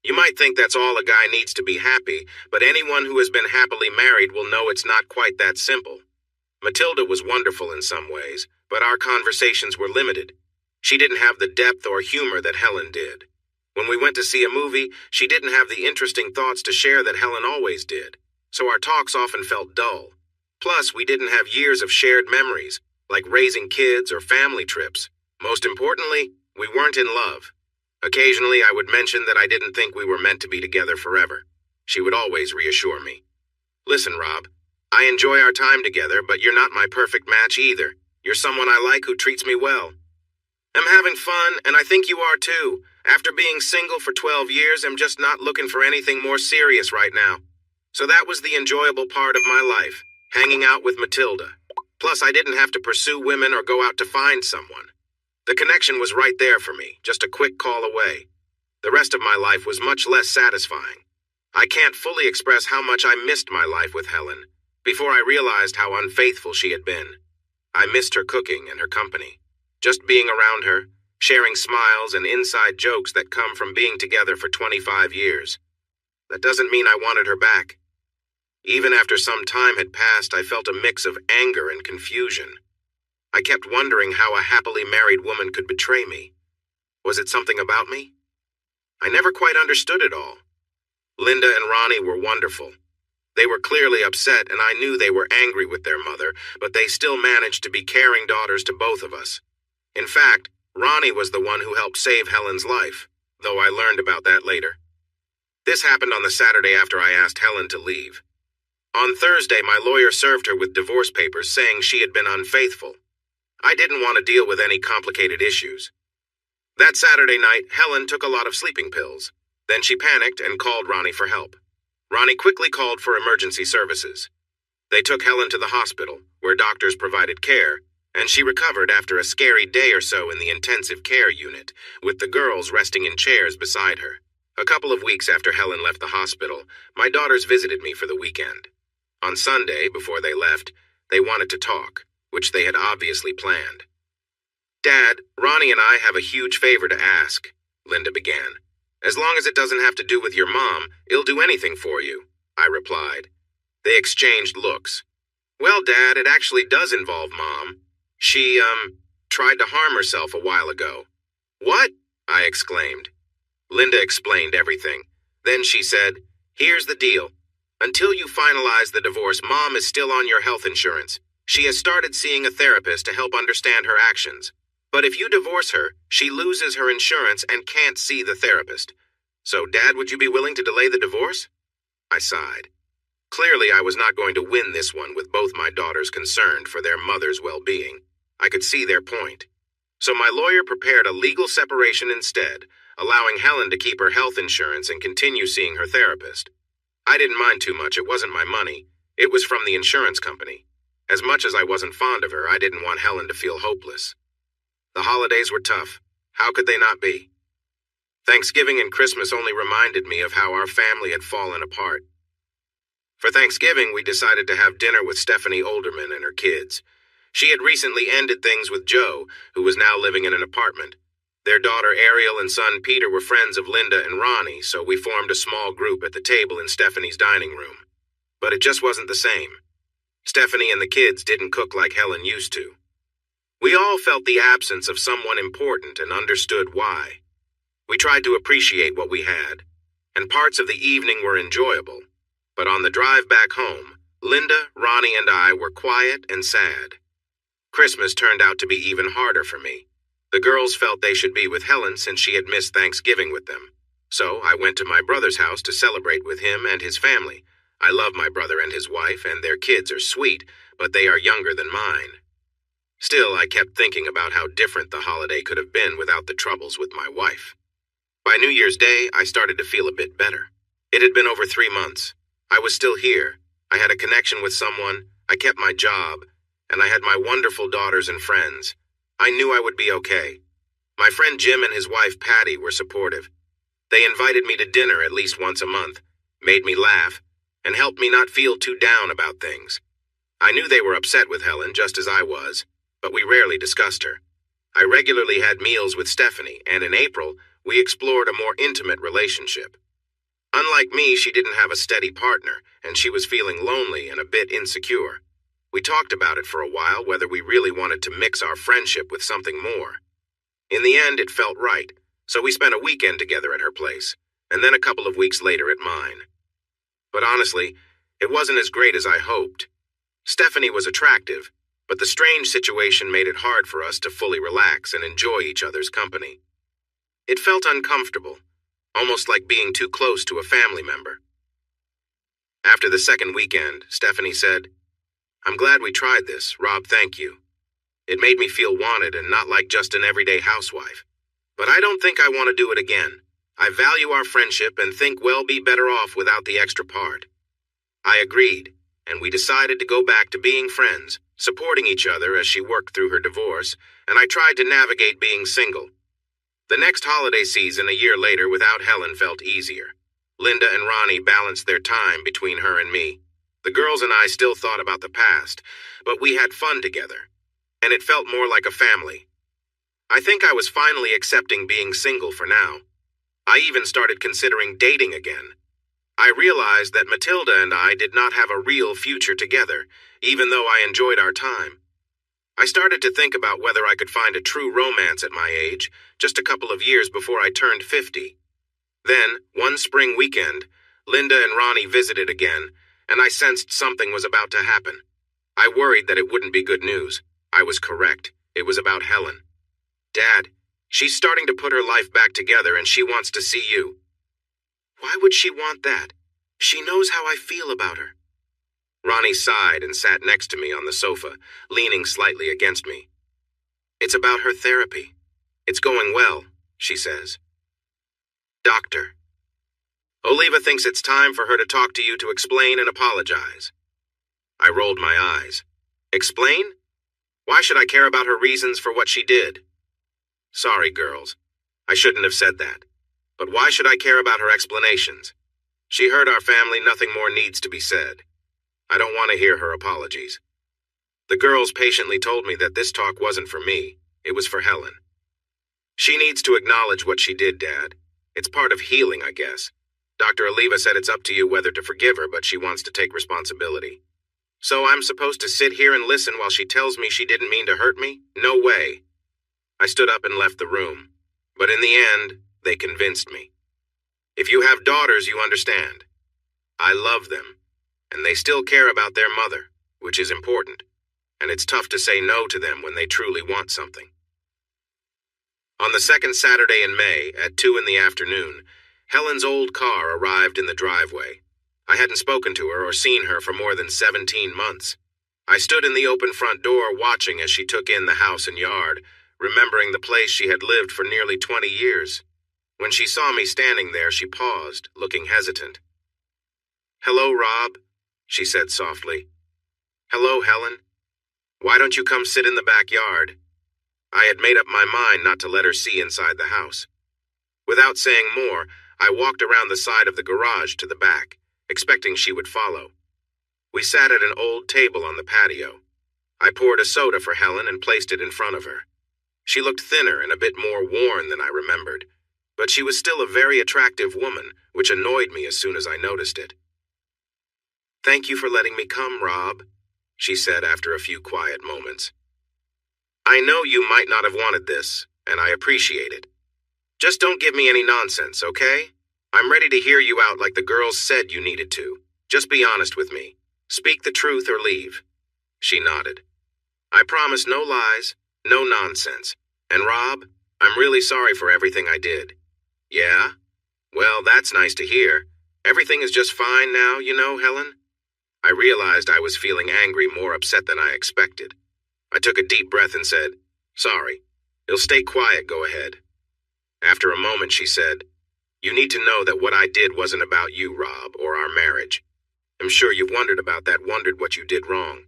You might think that's all a guy needs to be happy, but anyone who has been happily married will know it's not quite that simple. Matilda was wonderful in some ways, but our conversations were limited. She didn't have the depth or humor that Helen did. When we went to see a movie, she didn't have the interesting thoughts to share that Helen always did, so our talks often felt dull. Plus, we didn't have years of shared memories, like raising kids or family trips. Most importantly, we weren't in love. Occasionally, I would mention that I didn't think we were meant to be together forever. She would always reassure me. "Listen, Rob, I enjoy our time together, but you're not my perfect match either. You're someone I like who treats me well. I'm having fun, and I think you are too. After being single for 12 years, I'm just not looking for anything more serious right now. So that was the enjoyable part of my life, hanging out with Matilda. Plus, I didn't have to pursue women or go out to find someone. The connection was right there for me, just a quick call away. The rest of my life was much less satisfying. I can't fully express how much I missed my life with Helen, before I realized how unfaithful she had been. I missed her cooking and her company. Just being around her, sharing smiles and inside jokes that come from being together for 25 years. That doesn't mean I wanted her back. Even after some time had passed, I felt a mix of anger and confusion. I kept wondering how a happily married woman could betray me. Was it something about me? I never quite understood it all. Linda and Ronnie were wonderful. They were clearly upset, and I knew they were angry with their mother, but they still managed to be caring daughters to both of us. In fact, Ronnie was the one who helped save Helen's life. though I learned about that later. This happened on the Saturday after I asked Helen to leave. On Thursday, my lawyer served her with divorce papers saying she had been unfaithful. I didn't want to deal with any complicated issues. That Saturday night, Helen took a lot of sleeping pills. Then she panicked and called Ronnie for help. Ronnie quickly called for emergency services. They took Helen to the hospital, where doctors provided care, and she recovered after a scary day or so in the intensive care unit, with the girls resting in chairs beside her. A couple of weeks after Helen left the hospital, my daughters visited me for the weekend. On Sunday, before they left, they wanted to talk, which they had obviously planned. "Dad, Ronnie and I have a huge favor to ask," Linda began. "As long as it doesn't have to do with your mom, he'll do anything for you," I replied. They exchanged looks. "Well, Dad, it actually does involve Mom. She, tried to harm herself a while ago." "What?" I exclaimed. Linda explained everything. Then she said, "Here's the deal. Until you finalize the divorce, Mom is still on your health insurance. She has started seeing a therapist to help understand her actions. But if you divorce her, she loses her insurance and can't see the therapist. So, Dad, would you be willing to delay the divorce?" I sighed. Clearly, I was not going to win this one with both my daughters concerned for their mother's well-being. I could see their point. So my lawyer prepared a legal separation instead, allowing Helen to keep her health insurance and continue seeing her therapist. I didn't mind too much. It wasn't my money. It was from the insurance company. As much as I wasn't fond of her, I didn't want Helen to feel hopeless. The holidays were tough. How could they not be? Thanksgiving and Christmas only reminded me of how our family had fallen apart. For Thanksgiving, we decided to have dinner with Stephanie Olderman and her kids. She had recently ended things with Joe, who was now living in an apartment. Their daughter Ariel and son Peter were friends of Linda and Ronnie, so we formed a small group at the table in Stephanie's dining room. But it just wasn't the same. Stephanie and the kids didn't cook like Helen used to. We all felt the absence of someone important and understood why. We tried to appreciate what we had, and parts of the evening were enjoyable. But on the drive back home, Linda, Ronnie, and I were quiet and sad. Christmas turned out to be even harder for me. The girls felt they should be with Helen since she had missed Thanksgiving with them. So I went to my brother's house to celebrate with him and his family. I love my brother and his wife, and their kids are sweet, but they are younger than mine. Still, I kept thinking about how different the holiday could have been without the troubles with my wife. By New Year's Day, I started to feel a bit better. It had been over 3 months. I was still here. I had a connection with someone, I kept my job, and I had my wonderful daughters and friends. I knew I would be okay. My friend Jim and his wife Patty were supportive. They invited me to dinner at least once a month, made me laugh, and helped me not feel too down about things. I knew they were upset with Helen just as I was, but we rarely discussed her. I regularly had meals with Stephanie, and in April, we explored a more intimate relationship. Unlike me, she didn't have a steady partner, and she was feeling lonely and a bit insecure. We talked about it for a while, whether we really wanted to mix our friendship with something more. In the end, it felt right, so we spent a weekend together at her place, and then a couple of weeks later at mine. But honestly, it wasn't as great as I hoped. Stephanie was attractive, but the strange situation made it hard for us to fully relax and enjoy each other's company. It felt uncomfortable, almost like being too close to a family member. After the second weekend, Stephanie said, "I'm glad we tried this, Rob, thank you. It made me feel wanted and not like just an everyday housewife. But I don't think I want to do it again. I value our friendship and think we'll be better off without the extra part." I agreed, and we decided to go back to being friends, supporting each other as she worked through her divorce, and I tried to navigate being single. The next holiday season a year later without Helen felt easier. Linda and Ronnie balanced their time between her and me. The girls and I still thought about the past, but we had fun together, and it felt more like a family. I think I was finally accepting being single for now. I even started considering dating again. I realized that Matilda and I did not have a real future together, even though I enjoyed our time. I started to think about whether I could find a true romance at my age, just a couple of years before I turned 50. Then, one spring weekend, Linda and Ronnie visited again, and I sensed something was about to happen. I worried that it wouldn't be good news. I was correct. It was about Helen. "Dad, She's starting to put her life back together and she wants to see you. Why would she want that? She knows how I feel about her. Ronnie sighed and sat next to me on the sofa, leaning slightly against me. It's about her therapy. It's going well, she says. Doctor. Oliva thinks it's time for her to talk to you to explain and apologize. I rolled my eyes. Explain? Why should I care about her reasons for what she did? Sorry, girls. I shouldn't have said that. But why should I care about her explanations? She hurt our family, nothing more needs to be said. I don't want to hear her apologies. The girls patiently told me that this talk wasn't for me, it was for Helen. She needs to acknowledge what she did, Dad. It's part of healing, I guess. Dr. Oliva said it's up to you whether to forgive her, but she wants to take responsibility. So I'm supposed to sit here and listen while she tells me she didn't mean to hurt me? No way. I stood up and left the room. But in the end, they convinced me. If you have daughters, you understand. I love them, and they still care about their mother, which is important. And it's tough to say no to them when they truly want something. On the second Saturday in May, at 2 in the afternoon, Helen's old car arrived in the driveway. I hadn't spoken to her or seen her for more than 17 months. I stood in the open front door watching as she took in the house and yard, remembering the place she had lived for nearly 20 years. When she saw me standing there, she paused, looking hesitant. Hello, Rob, she said softly. Hello, Helen. Why don't you come sit in the backyard? I had made up my mind not to let her see inside the house. Without saying more, I walked around the side of the garage to the back, expecting she would follow. We sat at an old table on the patio. I poured a soda for Helen and placed it in front of her. She looked thinner and a bit more worn than I remembered, but she was still a very attractive woman, which annoyed me as soon as I noticed it. Thank you for letting me come, Rob, she said after a few quiet moments. I know you might not have wanted this, and I appreciate it. Just don't give me any nonsense, okay? I'm ready to hear you out like the girls said you needed to. Just be honest with me. Speak the truth or leave. She nodded. I promise no lies, no nonsense. And Rob, I'm really sorry for everything I did. Yeah? Well, that's nice to hear. Everything is just fine now, you know, Helen? I realized I was feeling angry, more upset than I expected. I took a deep breath and said, Sorry. You'll stay quiet, go ahead. After a moment, she said, You need to know that what I did wasn't about you, Rob, or our marriage. I'm sure you've wondered about that, wondered what you did wrong.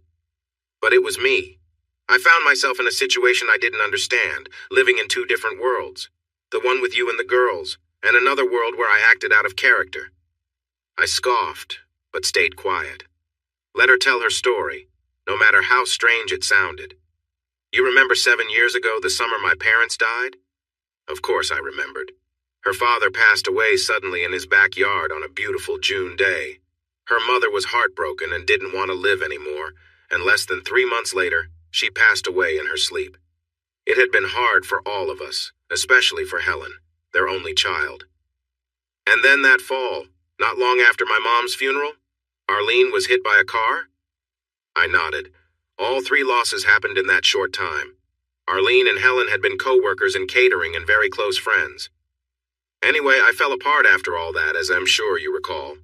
But it was me. I found myself in a situation I didn't understand, living in 2 different worlds. The one with you and the girls, and another world where I acted out of character. I scoffed, but stayed quiet. Let her tell her story, no matter how strange it sounded. You remember 7 years ago, the summer my parents died? Of course I remembered. Her father passed away suddenly in his backyard on a beautiful June day. Her mother was heartbroken and didn't want to live anymore, and less than 3 months later, she passed away in her sleep. It had been hard for all of us, especially for Helen, their only child. And then that fall, not long after my mom's funeral, Arlene was hit by a car? I nodded. All 3 losses happened in that short time. Arlene and Helen had been co-workers in catering and very close friends. Anyway, I fell apart after all that, as I'm sure you recall.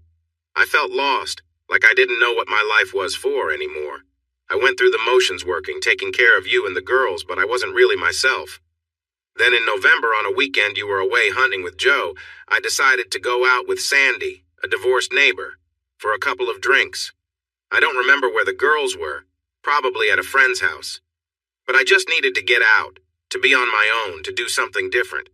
I felt lost, like I didn't know what my life was for anymore. I went through the motions working, taking care of you and the girls, but I wasn't really myself. Then in November, on a weekend you were away hunting with Joe, I decided to go out with Sandy, a divorced neighbor, for a couple of drinks. I don't remember where the girls were, probably at a friend's house. But I just needed to get out, to be on my own, to do something different.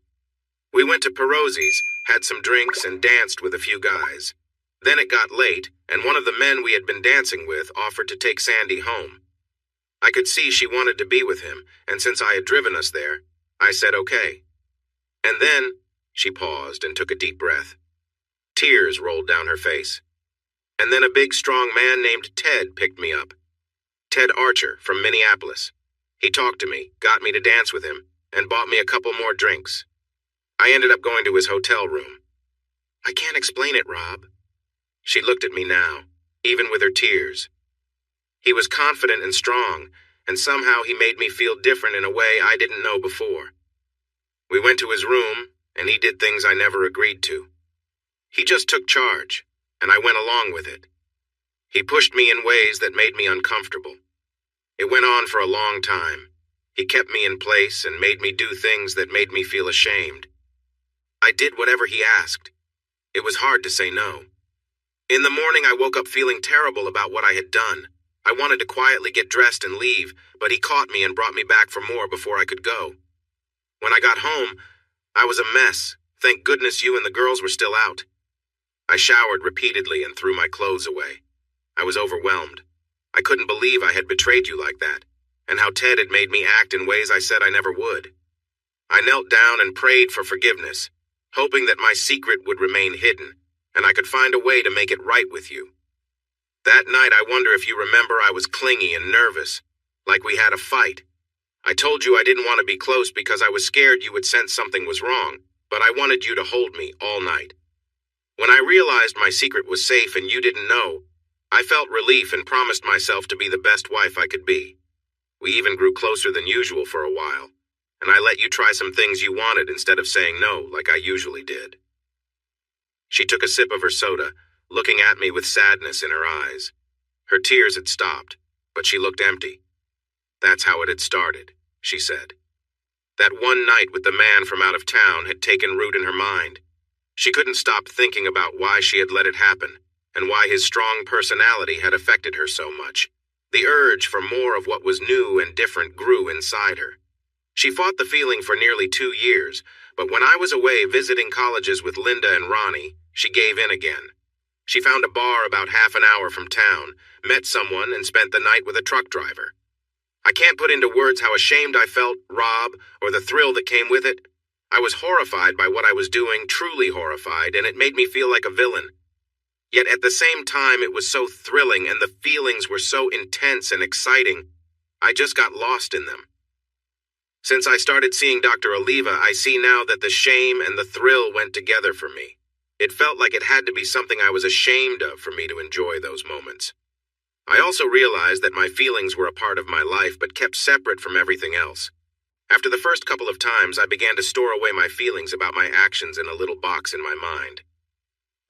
We went to Perozzi's, had some drinks, and danced with a few guys. Then it got late, and one of the men we had been dancing with offered to take Sandy home. I could see she wanted to be with him, and since I had driven us there, I said okay. And then, she paused and took a deep breath. Tears rolled down her face. And then a big, strong man named Ted picked me up. Ted Archer from Minneapolis. He talked to me, got me to dance with him, and bought me a couple more drinks. I ended up going to his hotel room. I can't explain it, Rob. She looked at me now, even with her tears. He was confident and strong, and somehow he made me feel different in a way I didn't know before. We went to his room, and he did things I never agreed to. He just took charge, and I went along with it. He pushed me in ways that made me uncomfortable. It went on for a long time. He kept me in place and made me do things that made me feel ashamed. I did whatever he asked. It was hard to say no. In the morning, I woke up feeling terrible about what I had done. I wanted to quietly get dressed and leave, but he caught me and brought me back for more before I could go. When I got home, I was a mess. Thank goodness you and the girls were still out. I showered repeatedly and threw my clothes away. I was overwhelmed. I couldn't believe I had betrayed you like that, and how Ted had made me act in ways I said I never would. I knelt down and prayed for forgiveness, hoping that my secret would remain hidden, and I could find a way to make it right with you. That night, I wonder if you remember, I was clingy and nervous, like we had a fight. I told you I didn't want to be close because I was scared you would sense something was wrong, but I wanted you to hold me all night. When I realized my secret was safe and you didn't know, I felt relief and promised myself to be the best wife I could be. We even grew closer than usual for a while, and I let you try some things you wanted instead of saying no like I usually did. She took a sip of her soda, looking at me with sadness in her eyes. Her tears had stopped, but she looked empty. That's how it had started, she said. That one night with the man from out of town had taken root in her mind. She couldn't stop thinking about why she had let it happen, and why his strong personality had affected her so much. The urge for more of what was new and different grew inside her. She fought the feeling for nearly 2 years, but when I was away visiting colleges with Linda and Ronnie, she gave in again. She found a bar about half an hour from town, met someone, and spent the night with a truck driver. I can't put into words how ashamed I felt, Rob, or the thrill that came with it. I was horrified by what I was doing, truly horrified, and it made me feel like a villain. Yet at the same time, it was so thrilling and the feelings were so intense and exciting, I just got lost in them. Since I started seeing Dr. Oliva, I see now that the shame and the thrill went together for me. It felt like it had to be something I was ashamed of for me to enjoy those moments. I also realized that my feelings were a part of my life but kept separate from everything else. After the first couple of times, I began to store away my feelings about my actions in a little box in my mind.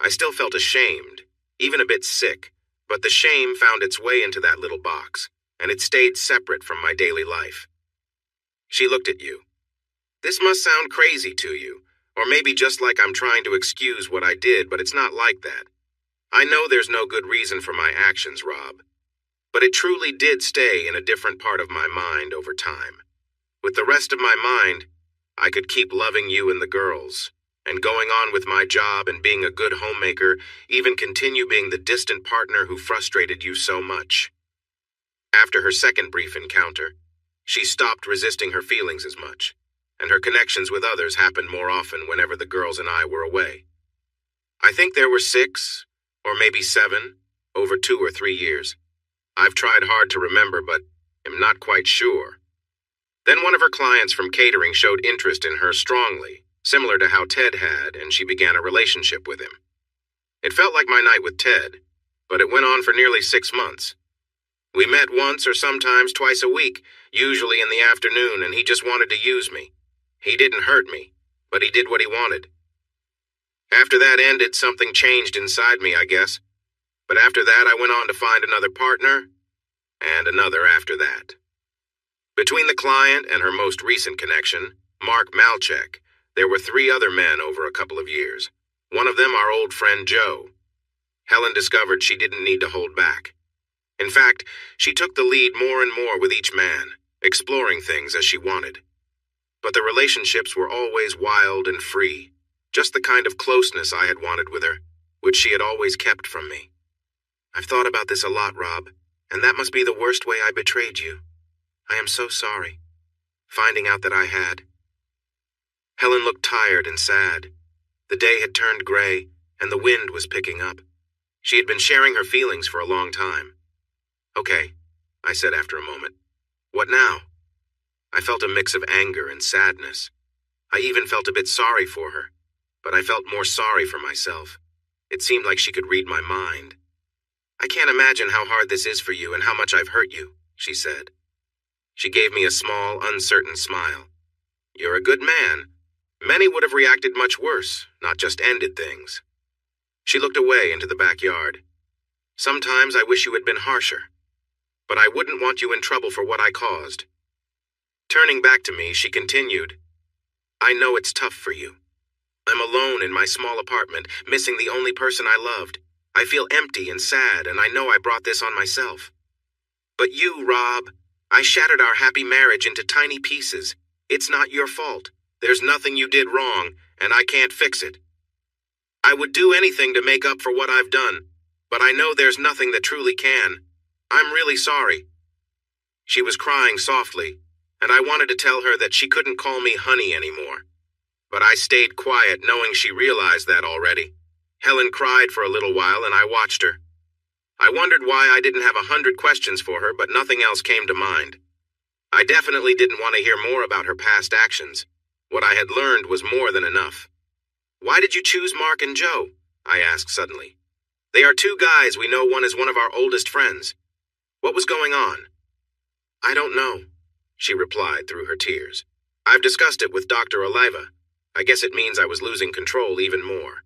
I still felt ashamed, even a bit sick, but the shame found its way into that little box, and it stayed separate from my daily life. She looked at you. This must sound crazy to you, or maybe just like I'm trying to excuse what I did, but it's not like that. I know there's no good reason for my actions, Rob, but it truly did stay in a different part of my mind over time. With the rest of my mind, I could keep loving you and the girls, and going on with my job and being a good homemaker, even continue being the distant partner who frustrated you so much. After her second brief encounter, she stopped resisting her feelings as much, and her connections with others happened more often whenever the girls and I were away. I think there were 6, or maybe 7, over 2 or 3 years. I've tried hard to remember, but am not quite sure. Then one of her clients from catering showed interest in her strongly, similar to how Ted had, and she began a relationship with him. It felt like my night with Ted, but it went on for nearly 6 months. We met once or sometimes twice a week, usually in the afternoon, and he just wanted to use me. He didn't hurt me, but he did what he wanted. After that ended, something changed inside me, I guess. But after that, I went on to find another partner, and another after that. Between the client and her most recent connection, Mark Malchek, there were 3 other men over a couple of years. One of them our old friend Joe. Helen discovered she didn't need to hold back. In fact, she took the lead more and more with each man, exploring things as she wanted. But the relationships were always wild and free, just the kind of closeness I had wanted with her, which she had always kept from me. I've thought about this a lot, Rob, and that must be the worst way I betrayed you. I am so sorry, finding out that I had. Helen looked tired and sad. The day had turned gray, and the wind was picking up. She had been sharing her feelings for a long time. Okay, I said after a moment. What now? I felt a mix of anger and sadness. I even felt a bit sorry for her, but I felt more sorry for myself. It seemed like she could read my mind. I can't imagine how hard this is for you and how much I've hurt you, she said. She gave me a small, uncertain smile. You're a good man, Many would have reacted much worse, not just ended things. She looked away into the backyard. Sometimes I wish you had been harsher, but I wouldn't want you in trouble for what I caused. Turning back to me, she continued, I know it's tough for you. I'm alone in my small apartment, missing the only person I loved. I feel empty and sad, and I know I brought this on myself. But you, Rob, I shattered our happy marriage into tiny pieces. It's not your fault. There's nothing you did wrong, and I can't fix it. I would do anything to make up for what I've done, but I know there's nothing that truly can. I'm really sorry. She was crying softly, and I wanted to tell her that she couldn't call me honey anymore. But I stayed quiet, knowing she realized that already. Helen cried for a little while, and I watched her. I wondered why I didn't have 100 questions for her, but nothing else came to mind. I definitely didn't want to hear more about her past actions. What I had learned was more than enough. Why did you choose Mark and Joe? I asked suddenly. They are two guys we know. One is one of our oldest friends. What was going on? I don't know, she replied through her tears. I've discussed it with Dr. Oliva. I guess it means I was losing control even more.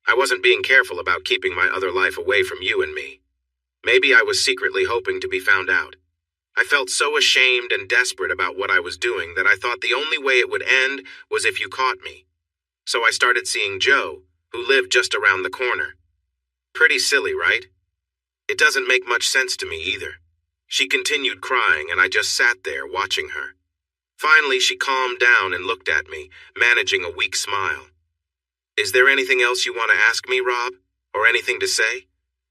I wasn't being careful about keeping my other life away from you and me. Maybe I was secretly hoping to be found out. I felt so ashamed and desperate about what I was doing that I thought the only way it would end was if you caught me. So I started seeing Joe, who lived just around the corner. Pretty silly, right? It doesn't make much sense to me either. She continued crying, and I just sat there watching her. Finally, she calmed down and looked at me, managing a weak smile. Is there anything else you want to ask me, Rob? Or anything to say?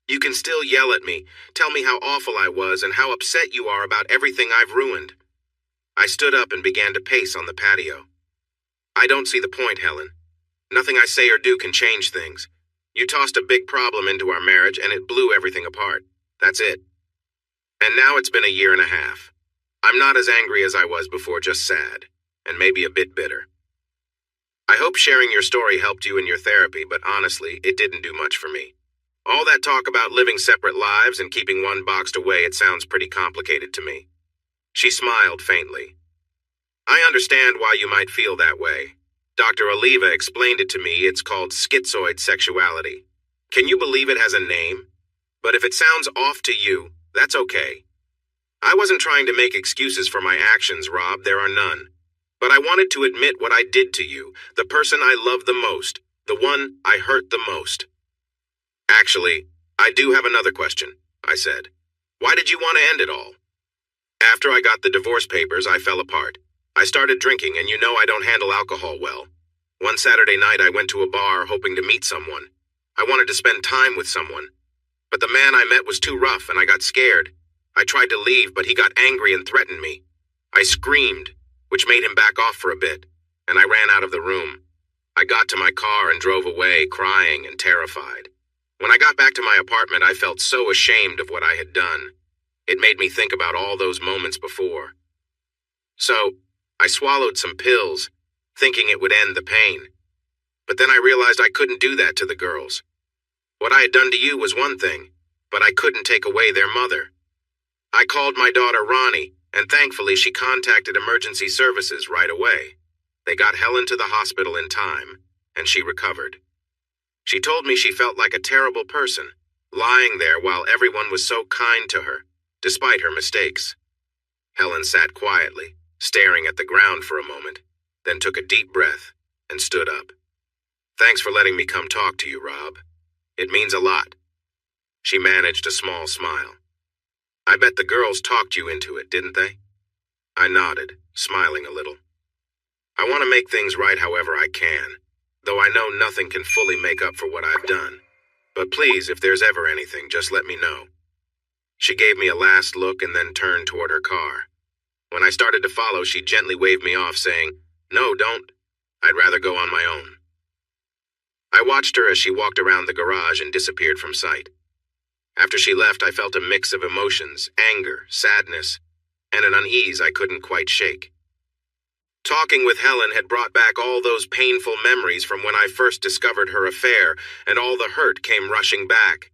You can still yell at me, tell me how awful I was and how upset you are about everything I've ruined. I stood up and began to pace on the patio. I don't see the point, Helen. Nothing I say or do can change things. You tossed a big problem into our marriage and it blew everything apart. That's it. And now it's been a year and a half. I'm not as angry as I was before, just sad, and maybe a bit bitter. I hope sharing your story helped you in your therapy, but honestly, it didn't do much for me. All that talk about living separate lives and keeping one boxed away, it sounds pretty complicated to me. She smiled faintly. I understand why you might feel that way. Dr. Oliva explained it to me. It's called schizoid sexuality. Can you believe it has a name? But if it sounds off to you, that's okay. I wasn't trying to make excuses for my actions, Rob. There are none. But I wanted to admit what I did to you, the person I loved the most, the one I hurt the most. Actually, I do have another question, I said. Why did you want to end it all? After I got the divorce papers, I fell apart. I started drinking, and you know I don't handle alcohol well. One Saturday night, I went to a bar hoping to meet someone. I wanted to spend time with someone. But the man I met was too rough, and I got scared. I tried to leave, but he got angry and threatened me. I screamed, which made him back off for a bit, and I ran out of the room. I got to my car and drove away, crying and terrified. When I got back to my apartment, I felt so ashamed of what I had done. It made me think about all those moments before. So, I swallowed some pills, thinking it would end the pain. But then I realized I couldn't do that to the girls. What I had done to you was one thing, but I couldn't take away their mother. I called my daughter Ronnie, and thankfully she contacted emergency services right away. They got Helen to the hospital in time, and she recovered. She told me she felt like a terrible person, lying there while everyone was so kind to her, despite her mistakes. Helen sat quietly, staring at the ground for a moment, then took a deep breath and stood up. Thanks for letting me come talk to you, Rob. It means a lot. She managed a small smile. I bet the girls talked you into it, didn't they? I nodded, smiling a little. I want to make things right however I can, though I know nothing can fully make up for what I've done. But please, if there's ever anything, just let me know. She gave me a last look and then turned toward her car. When I started to follow, she gently waved me off, saying, No, don't. I'd rather go on my own. I watched her as she walked around the garage and disappeared from sight. After she left, I felt a mix of emotions, anger, sadness, and an unease I couldn't quite shake. Talking with Helen had brought back all those painful memories from when I first discovered her affair, and all the hurt came rushing back.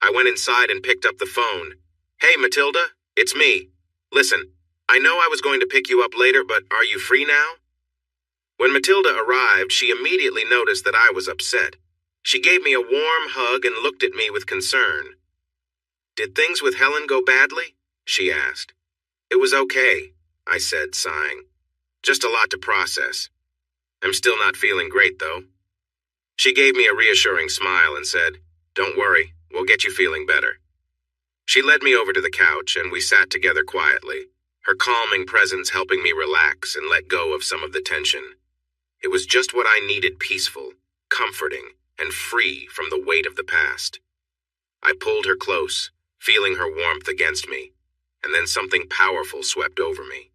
I went inside and picked up the phone. Hey, Matilda, it's me. Listen, I know I was going to pick you up later, but are you free now? When Matilda arrived, she immediately noticed that I was upset. She gave me a warm hug and looked at me with concern. "Did things with Helen go badly?" she asked. "It was okay," I said, sighing. "Just a lot to process. I'm still not feeling great, though." She gave me a reassuring smile and said, "Don't worry, we'll get you feeling better." She led me over to the couch and we sat together quietly, her calming presence helping me relax and let go of some of the tension. It was just what I needed: peaceful, comforting, and free from the weight of the past. I pulled her close, feeling her warmth against me, and then something powerful swept over me.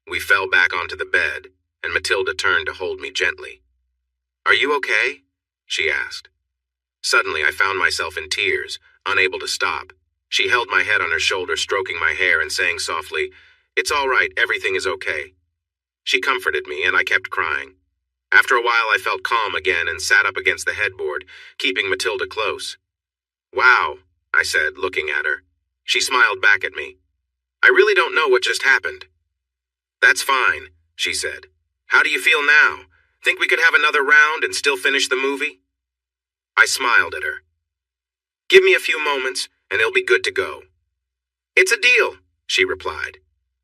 We fell back onto the bed, and Matilda turned to hold me gently. "Are you okay?" she asked. Suddenly, I found myself in tears, unable to stop. She held my head on her shoulder, stroking my hair and saying softly, "It's all right, everything is okay." She comforted me, and I kept crying. After a while, I felt calm again and sat up against the headboard, keeping Matilda close. "Wow," I said, looking at her. She smiled back at me. "I really don't know what just happened." "That's fine," she said. "How do you feel now? Think we could have another round and still finish the movie?" I smiled at her. "Give me a few moments, and it'll be good to go." "It's a deal," she replied.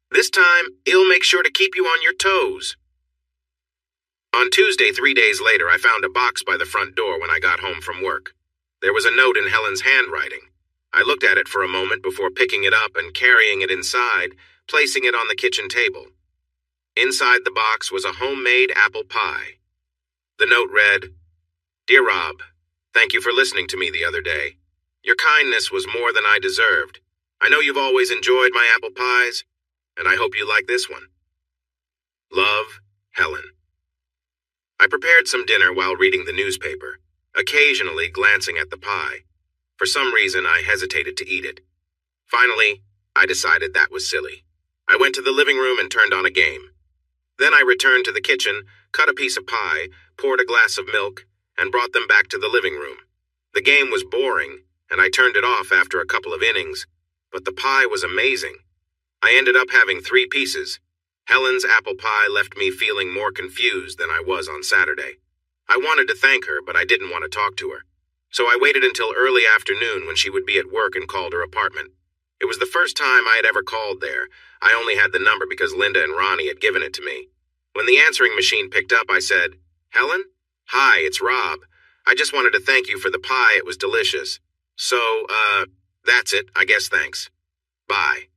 "This time, it'll make sure to keep you on your toes." On Tuesday, 3 days later, I found a box by the front door when I got home from work. There was a note in Helen's handwriting. I looked at it for a moment before picking it up and carrying it inside, placing it on the kitchen table. Inside the box was a homemade apple pie. The note read, "Dear Rob, thank you for listening to me the other day. Your kindness was more than I deserved. I know you've always enjoyed my apple pies, and I hope you like this one. Love, Helen." I prepared some dinner while reading the newspaper, occasionally glancing at the pie. For some reason, I hesitated to eat it. Finally, I decided that was silly. I went to the living room and turned on a game. Then I returned to the kitchen, cut a piece of pie, poured a glass of milk, and brought them back to the living room. The game was boring, and I turned it off after a couple of innings, but the pie was amazing. I ended up having 3 pieces. Helen's apple pie left me feeling more confused than I was on Saturday. I wanted to thank her, but I didn't want to talk to her. So I waited until early afternoon when she would be at work and called her apartment. It was the first time I had ever called there. I only had the number because Linda and Ronnie had given it to me. When the answering machine picked up, I said, "Helen? Hi, it's Rob. I just wanted to thank you for the pie. It was delicious. So, that's it. I guess thanks. Bye."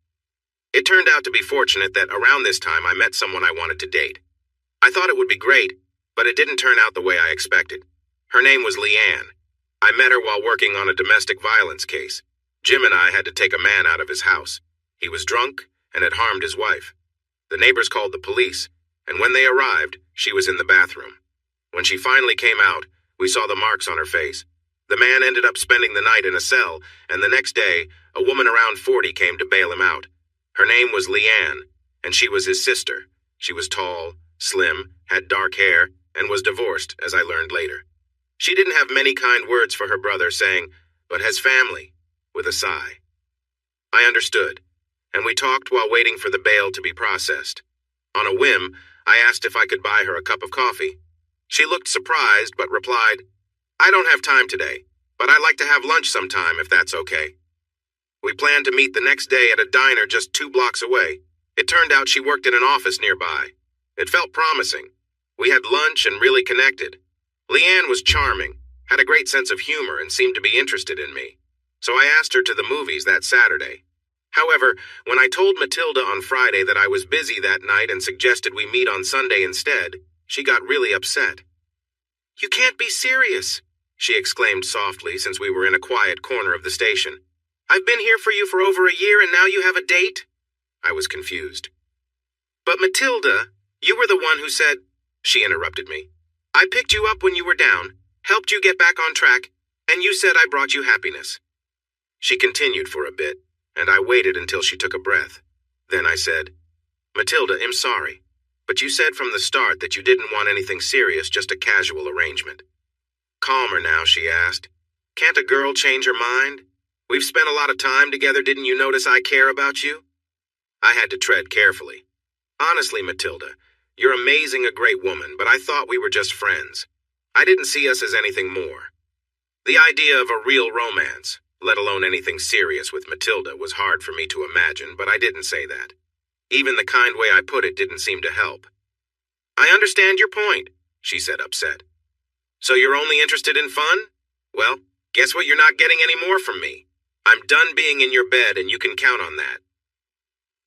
It turned out to be fortunate that around this time I met someone I wanted to date. I thought it would be great, but it didn't turn out the way I expected. Her name was Leanne. I met her while working on a domestic violence case. Jim and I had to take a man out of his house. He was drunk and had harmed his wife. The neighbors called the police, and when they arrived, she was in the bathroom. When she finally came out, we saw the marks on her face. The man ended up spending the night in a cell, and the next day, a woman around 40 came to bail him out. Her name was Leanne, and she was his sister. She was tall, slim, had dark hair, and was divorced, as I learned later. She didn't have many kind words for her brother, saying, "But has family," with a sigh. I understood, and we talked while waiting for the bail to be processed. On a whim, I asked if I could buy her a cup of coffee. She looked surprised, but replied, "I don't have time today, but I'd like to have lunch sometime if that's okay." We planned to meet the next day at a diner just 2 blocks away. It turned out she worked in an office nearby. It felt promising. We had lunch and really connected. Leanne was charming, had a great sense of humor, and seemed to be interested in me. So I asked her to the movies that Saturday. However, when I told Matilda on Friday that I was busy that night and suggested we meet on Sunday instead, she got really upset. "You can't be serious," she exclaimed softly since we were in a quiet corner of the station. "I've been here for you for over a year and now you have a date?" I was confused. "But Matilda, you were the one who said—" She interrupted me. "I picked you up when you were down, helped you get back on track, and you said I brought you happiness." She continued for a bit, and I waited until she took a breath. Then I said, "Matilda, I'm sorry, but you said from the start that you didn't want anything serious, just a casual arrangement." "Calmer now," she asked. "Can't a girl change her mind? We've spent a lot of time together. Didn't you notice I care about you?" I had to tread carefully. "Honestly, Matilda, You're amazing, a great woman, but I thought we were just friends. I didn't see us as anything more. The idea of a real romance, let alone anything serious with Matilda, was hard for me to imagine, but I didn't say that. Even the kind way I put it didn't seem to help. I understand your point, she said, upset. So you're only interested in fun? Well, guess what you're not getting any more from me. I'm done being in your bed, and you can count on that.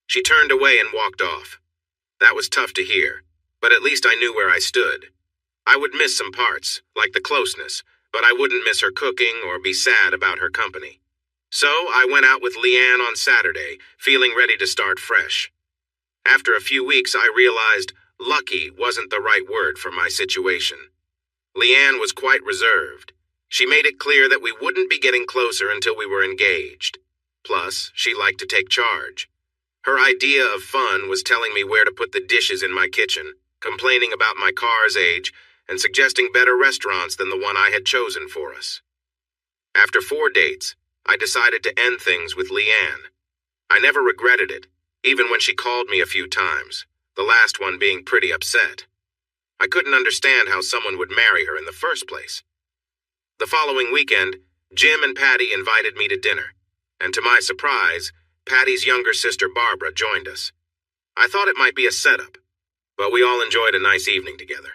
She turned away and walked off. That was tough to hear, but at least I knew where I stood. I would miss some parts, like the closeness, but I wouldn't miss her cooking or be sad about her company. So I went out with Leanne on Saturday, feeling ready to start fresh. After a few weeks, I realized lucky wasn't the right word for my situation. Leanne was quite reserved. She made it clear that we wouldn't be getting closer until we were engaged. Plus, she liked to take charge. Her idea of fun was telling me where to put the dishes in my kitchen, complaining about my car's age, and suggesting better restaurants than the one I had chosen for us. After 4 dates, I decided to end things with Leanne. I never regretted it, even when she called me a few times, the last one being pretty upset. I couldn't understand how someone would marry her in the first place. The following weekend, Jim and Patty invited me to dinner, and to my surprise, Patty's younger sister Barbara joined us. I thought it might be a setup, but we all enjoyed a nice evening together.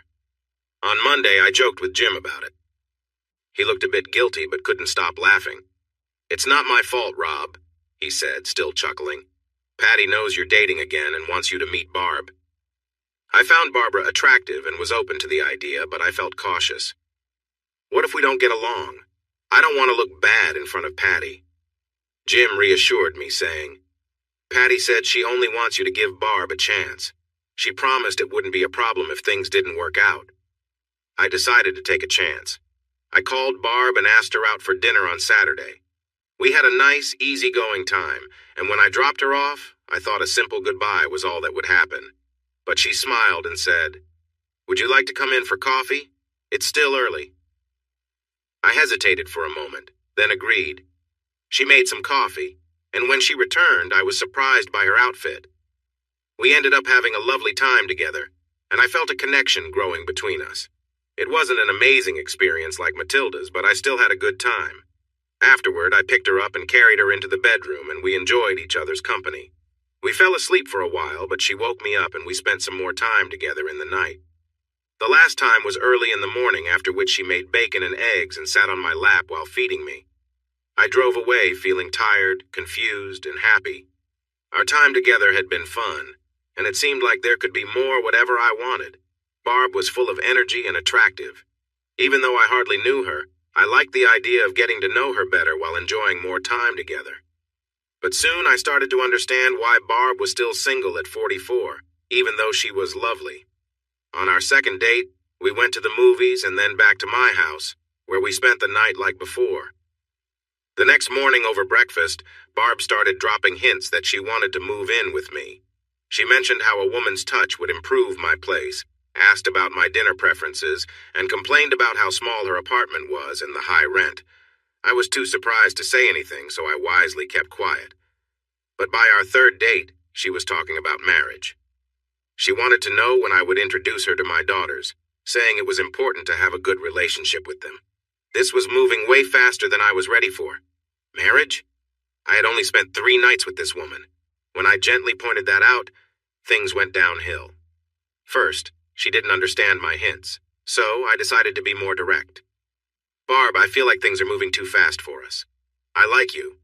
On Monday, I joked with Jim about it. He looked a bit guilty but couldn't stop laughing. "It's not my fault, Rob," he said, still chuckling. "Patty knows you're dating again and wants you to meet Barb." I found Barbara attractive and was open to the idea, but I felt cautious. What if we don't get along? I don't want to look bad in front of Patty. Jim reassured me, saying, "Patty said she only wants you to give Barb a chance. She promised it wouldn't be a problem if things didn't work out." I decided to take a chance. I called Barb and asked her out for dinner on Saturday. We had a nice, easygoing time, and when I dropped her off, I thought a simple goodbye was all that would happen. But she smiled and said, "Would you like to come in for coffee? It's still early." I hesitated for a moment, then agreed. She made some coffee, and when she returned, I was surprised by her outfit. We ended up having a lovely time together, and I felt a connection growing between us. It wasn't an amazing experience like Matilda's, but I still had a good time. Afterward, I picked her up and carried her into the bedroom, and we enjoyed each other's company. We fell asleep for a while, but she woke me up and we spent some more time together in the night. The last time was early in the morning, after which she made bacon and eggs and sat on my lap while feeding me. I drove away feeling tired, confused, and happy. Our time together had been fun, and it seemed like there could be more whatever I wanted. Barb was full of energy and attractive. Even though I hardly knew her, I liked the idea of getting to know her better while enjoying more time together. But soon I started to understand why Barb was still single at 44, even though she was lovely. On our second date, we went to the movies and then back to my house, where we spent the night like before. The next morning over breakfast, Barb started dropping hints that she wanted to move in with me. She mentioned how a woman's touch would improve my place, asked about my dinner preferences, and complained about how small her apartment was and the high rent. I was too surprised to say anything, so I wisely kept quiet. But by our third date, she was talking about marriage. She wanted to know when I would introduce her to my daughters, saying it was important to have a good relationship with them. This was moving way faster than I was ready for. Marriage? I had only spent 3 nights with this woman. When I gently pointed that out, things went downhill. First, she didn't understand my hints, so I decided to be more direct. "Barb, I feel like things are moving too fast for us. I like you,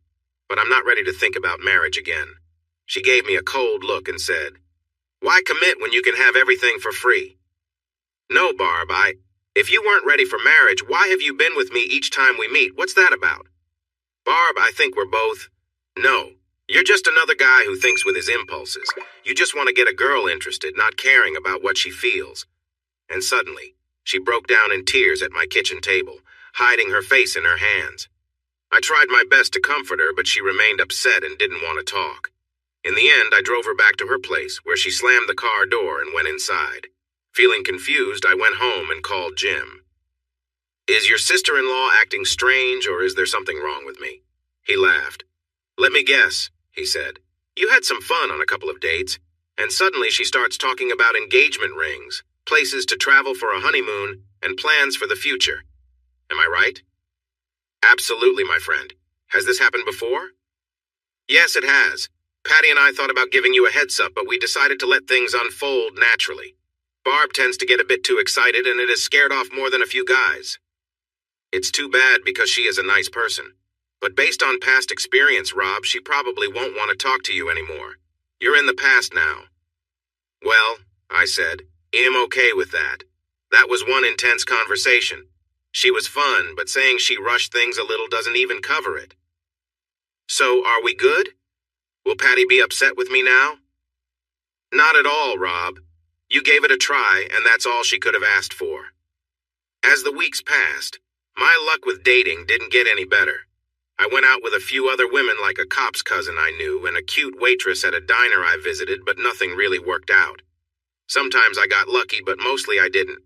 but I'm not ready to think about marriage again." She gave me a cold look and said, "Why commit when you can have everything for free?" "No, Barb, if you weren't ready for marriage, why have you been with me each time we meet? What's that about?" "Barb, I think we're both..." "No, you're just another guy who thinks with his impulses. You just want to get a girl interested, not caring about what she feels." And suddenly, she broke down in tears at my kitchen table, hiding her face in her hands. I tried my best to comfort her, but she remained upset and didn't want to talk. In the end, I drove her back to her place, where she slammed the car door and went inside. Feeling confused, I went home and called Jim. "Is your sister-in-law acting strange, or is there something wrong with me?" He laughed. "Let me guess," he said. "You had some fun on a couple of dates, And suddenly she starts talking about engagement rings, places to travel for a honeymoon, and plans for the future. Am I right? Absolutely, my friend. Has this happened before? Yes, it has. Patty and I thought about giving you a heads up, but we decided to let things unfold naturally. Barb tends to get a bit too excited, and it has scared off more than a few guys. It's too bad because she is a nice person. But based on past experience, Rob, she probably won't want to talk to you anymore. You're in the past now. Well, I said, I'm okay with that. That was one intense conversation. She was fun, but saying she rushed things a little doesn't even cover it. So, are we good? Will Patty be upset with me now? Not at all, Rob. You gave it a try, and that's all she could have asked for. As the weeks passed, my luck with dating didn't get any better. I went out with a few other women like a cop's cousin I knew and a cute waitress at a diner I visited, but nothing really worked out. Sometimes I got lucky, but mostly I didn't.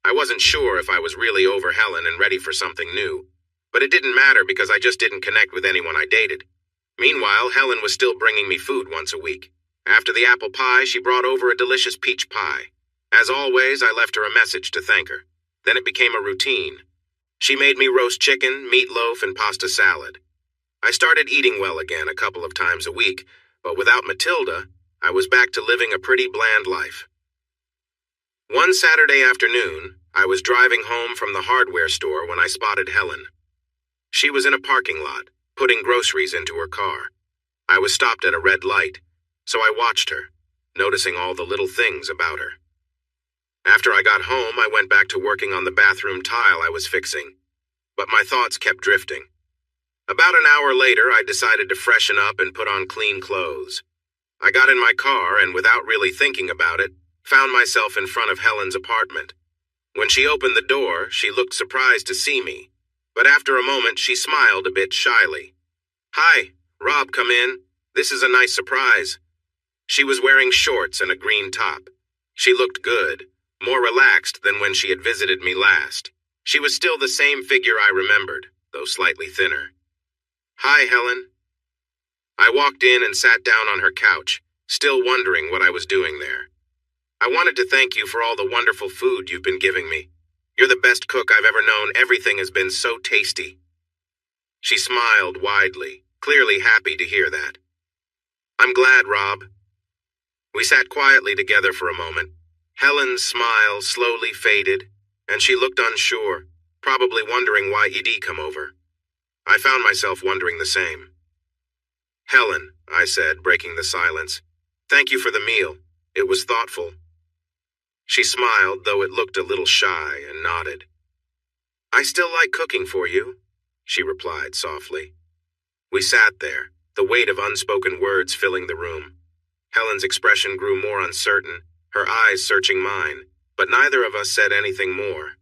I wasn't sure if I was really over Helen and ready for something new. But it didn't matter because I just didn't connect with anyone I dated. Meanwhile, Helen was still bringing me food once a week. After the apple pie, she brought over a delicious peach pie. As always, I left her a message to thank her. Then it became a routine. She made me roast chicken, meatloaf, and pasta salad. I started eating well again a couple of times a week, but without Matilda, I was back to living a pretty bland life. One Saturday afternoon, I was driving home from the hardware store when I spotted Helen. She was in a parking lot, putting groceries into her car. I was stopped at a red light, so I watched her, noticing all the little things about her. After I got home, I went back to working on the bathroom tile I was fixing, but my thoughts kept drifting. About an hour later, I decided to freshen up and put on clean clothes. I got in my car and, without really thinking about it, found myself in front of Helen's apartment. When she opened the door, she looked surprised to see me, but after a moment she smiled a bit shyly. "Hi, Rob, come in. This is a nice surprise." She was wearing shorts and a green top. She looked good, more relaxed than when she had visited me last. She was still the same figure I remembered, though slightly thinner. "Hi, Helen." I walked in and sat down on her couch, still wondering what I was doing there. "I wanted to thank you for all the wonderful food you've been giving me. You're the best cook I've ever known. Everything has been so tasty." She smiled widely, clearly happy to hear that. "I'm glad, Rob." We sat quietly together for a moment. Helen's smile slowly faded, and she looked unsure, probably wondering why he'd come over. I found myself wondering the same. "Helen," I said, breaking the silence, "thank you for the meal. It was thoughtful." She smiled, though it looked a little shy, and nodded. "I still like cooking for you," she replied softly. We sat there, the weight of unspoken words filling the room. Helen's expression grew more uncertain, her eyes searching mine, but neither of us said anything more.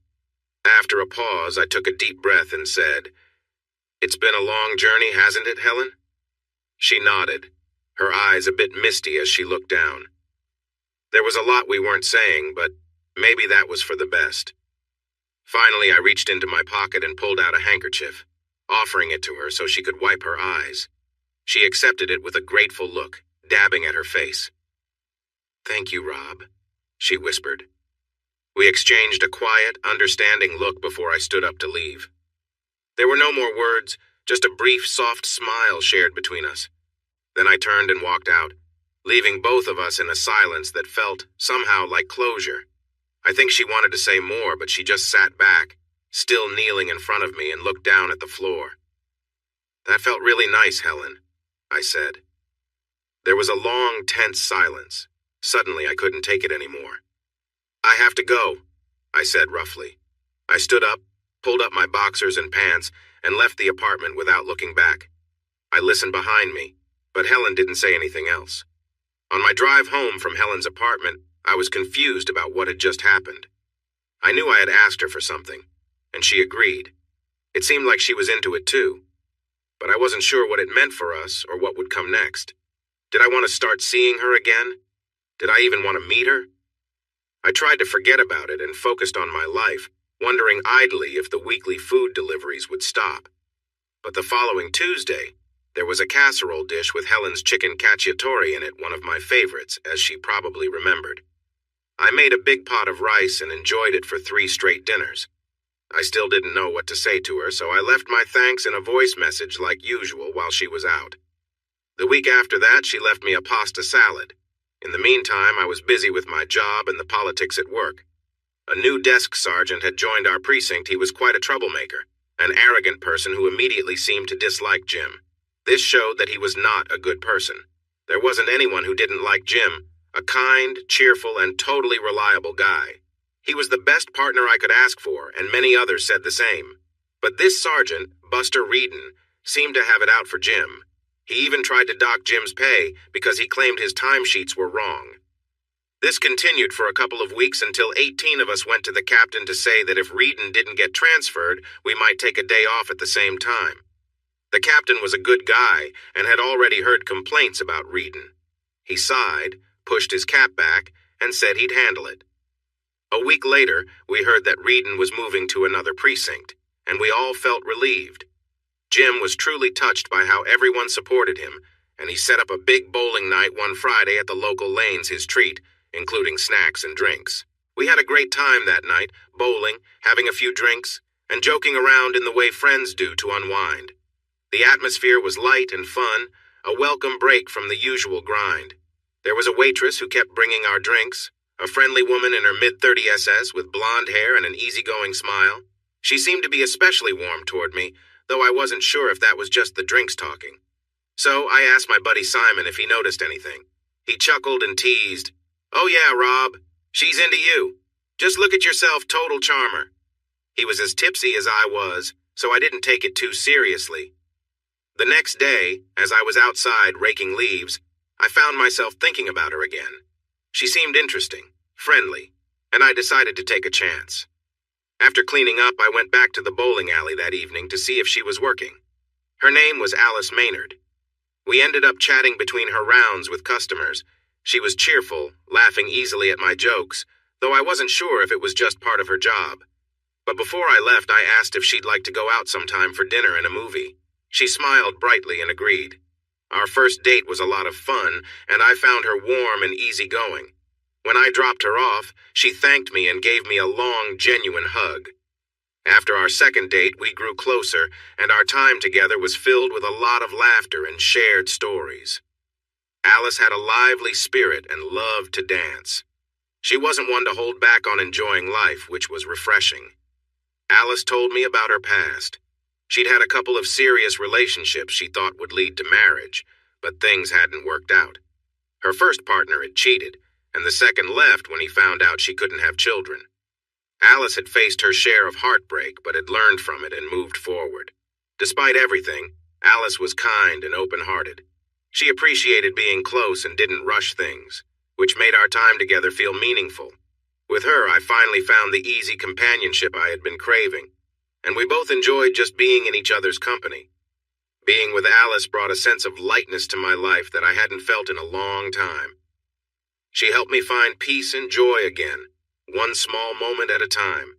After a pause, I took a deep breath and said, "It's been a long journey, hasn't it, Helen?" She nodded, her eyes a bit misty as she looked down. There was a lot we weren't saying, but maybe that was for the best. Finally, I reached into my pocket and pulled out a handkerchief, offering it to her so she could wipe her eyes. She accepted it with a grateful look, dabbing at her face. "Thank you, Rob," she whispered. We exchanged a quiet, understanding look before I stood up to leave. There were no more words, just a brief, soft smile shared between us. Then I turned and walked out, leaving both of us in a silence that felt, somehow, like closure. I think she wanted to say more, but she just sat back, still kneeling in front of me, and looked down at the floor. "That felt really nice, Helen," I said. There was a long, tense silence. Suddenly, I couldn't take it anymore. "I have to go," I said roughly. I stood up, pulled up my boxers and pants, and left the apartment without looking back. I listened behind me, but Helen didn't say anything else. On my drive home from Helen's apartment, I was confused about what had just happened. I knew I had asked her for something, and she agreed. It seemed like she was into it too, but I wasn't sure what it meant for us or what would come next. Did I want to start seeing her again? Did I even want to meet her? I tried to forget about it and focused on my life, wondering idly if the weekly food deliveries would stop. But the following Tuesday, There was a casserole dish with Helen's chicken cacciatore in it, one of my favorites, as she probably remembered. I made a big pot of rice and enjoyed it for 3 straight dinners. I still didn't know what to say to her, so I left my thanks in a voice message like usual while she was out. The week after that, she left me a pasta salad. In the meantime, I was busy with my job and the politics at work. A new desk sergeant had joined our precinct. He was quite a troublemaker, an arrogant person who immediately seemed to dislike Jim. This showed that he was not a good person. There wasn't anyone who didn't like Jim, a kind, cheerful, and totally reliable guy. He was the best partner I could ask for, and many others said the same. But this sergeant, Buster Reedon, seemed to have it out for Jim. He even tried to dock Jim's pay because he claimed his timesheets were wrong. This continued for a couple of weeks until 18 of us went to the captain to say that if Reedon didn't get transferred, we might take a day off at the same time. The captain was a good guy and had already heard complaints about Reedon. He sighed, pushed his cap back, and said he'd handle it. A week later, we heard that Reedon was moving to another precinct, and we all felt relieved. Jim was truly touched by how everyone supported him, and he set up a big bowling night one Friday at the local lanes, his treat, including snacks and drinks. We had a great time that night, bowling, having a few drinks, and joking around in the way friends do to unwind. The atmosphere was light and fun, a welcome break from the usual grind. There was a waitress who kept bringing our drinks, a friendly woman in her mid-30s with blonde hair and an easygoing smile. She seemed to be especially warm toward me, though I wasn't sure if that was just the drinks talking. So I asked my buddy Simon if he noticed anything. He chuckled and teased, "Oh yeah, Rob, she's into you. Just look at yourself, total charmer." He was as tipsy as I was, so I didn't take it too seriously. The next day, as I was outside raking leaves, I found myself thinking about her again. She seemed interesting, friendly, and I decided to take a chance. After cleaning up, I went back to the bowling alley that evening to see if she was working. Her name was Alice Maynard. We ended up chatting between her rounds with customers. She was cheerful, laughing easily at my jokes, though I wasn't sure if it was just part of her job. But before I left, I asked if she'd like to go out sometime for dinner and a movie. She smiled brightly and agreed. Our first date was a lot of fun, and I found her warm and easygoing. When I dropped her off, she thanked me and gave me a long, genuine hug. After our second date, we grew closer, and our time together was filled with a lot of laughter and shared stories. Alice had a lively spirit and loved to dance. She wasn't one to hold back on enjoying life, which was refreshing. Alice told me about her past. She'd had a couple of serious relationships she thought would lead to marriage, but things hadn't worked out. Her first partner had cheated, and the second left when he found out she couldn't have children. Alice had faced her share of heartbreak, but had learned from it and moved forward. Despite everything, Alice was kind and open-hearted. She appreciated being close and didn't rush things, which made our time together feel meaningful. With her, I finally found the easy companionship I had been craving, and we both enjoyed just being in each other's company. Being with Alice brought a sense of lightness to my life that I hadn't felt in a long time. She helped me find peace and joy again, one small moment at a time.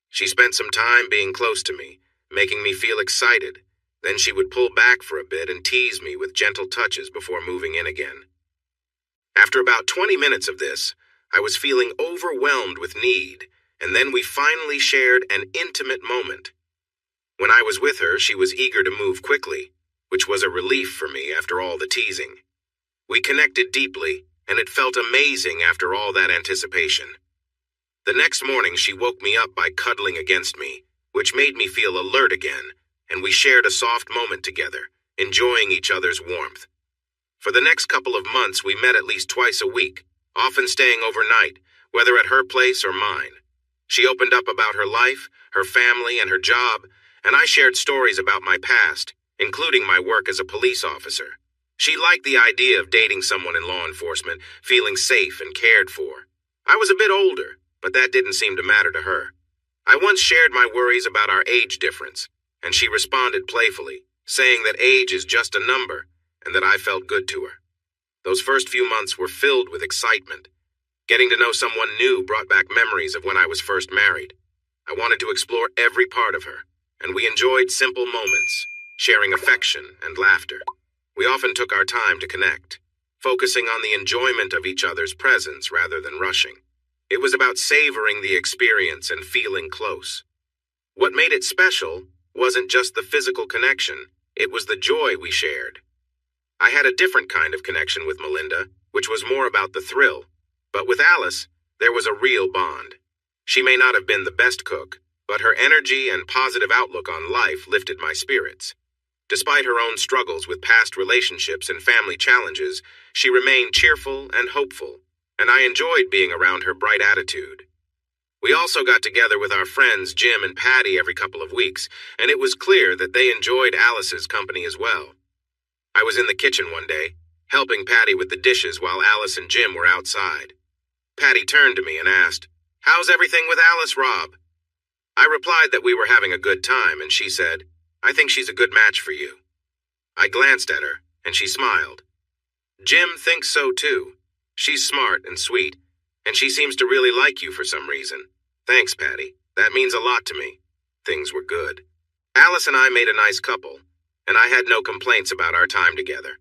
She spent some time being close to me, making me feel excited. Then she would pull back for a bit and tease me with gentle touches before moving in again. After about 20 minutes of this, I was feeling overwhelmed with need, and then we finally shared an intimate moment. When I was with her, she was eager to move quickly, which was a relief for me after all the teasing. We connected deeply, and it felt amazing after all that anticipation. The next morning, she woke me up by cuddling against me, which made me feel alert again, and we shared a soft moment together, enjoying each other's warmth. For the next couple of months, we met at least twice a week, often staying overnight, whether at her place or mine. She opened up about her life, her family, and her job, and I shared stories about my past, including my work as a police officer. She liked the idea of dating someone in law enforcement, feeling safe and cared for. I was a bit older, but that didn't seem to matter to her. I once shared my worries about our age difference, and she responded playfully, saying that age is just a number, and that I felt good to her. Those first few months were filled with excitement. Getting to know someone new brought back memories of when I was first married. I wanted to explore every part of her, and we enjoyed simple moments, sharing affection and laughter. We often took our time to connect, focusing on the enjoyment of each other's presence rather than rushing. It was about savoring the experience and feeling close. What made it special wasn't just the physical connection, it was the joy we shared. I had a different kind of connection with Melinda, which was more about the thrill. But with Alice, there was a real bond. She may not have been the best cook, but her energy and positive outlook on life lifted my spirits. Despite her own struggles with past relationships and family challenges, she remained cheerful and hopeful, and I enjoyed being around her bright attitude. We also got together with our friends Jim and Patty every couple of weeks, and it was clear that they enjoyed Alice's company as well. I was in the kitchen one day, helping Patty with the dishes while Alice and Jim were outside. Patty turned to me and asked, "How's everything with Alice, Rob?" I replied that we were having a good time, and she said, "I think she's a good match for you." I glanced at her, and she smiled. "Jim thinks so too. She's smart and sweet, and she seems to really like you for some reason." "Thanks, Patty. That means a lot to me." Things were good. Alice and I made a nice couple, and I had no complaints about our time together.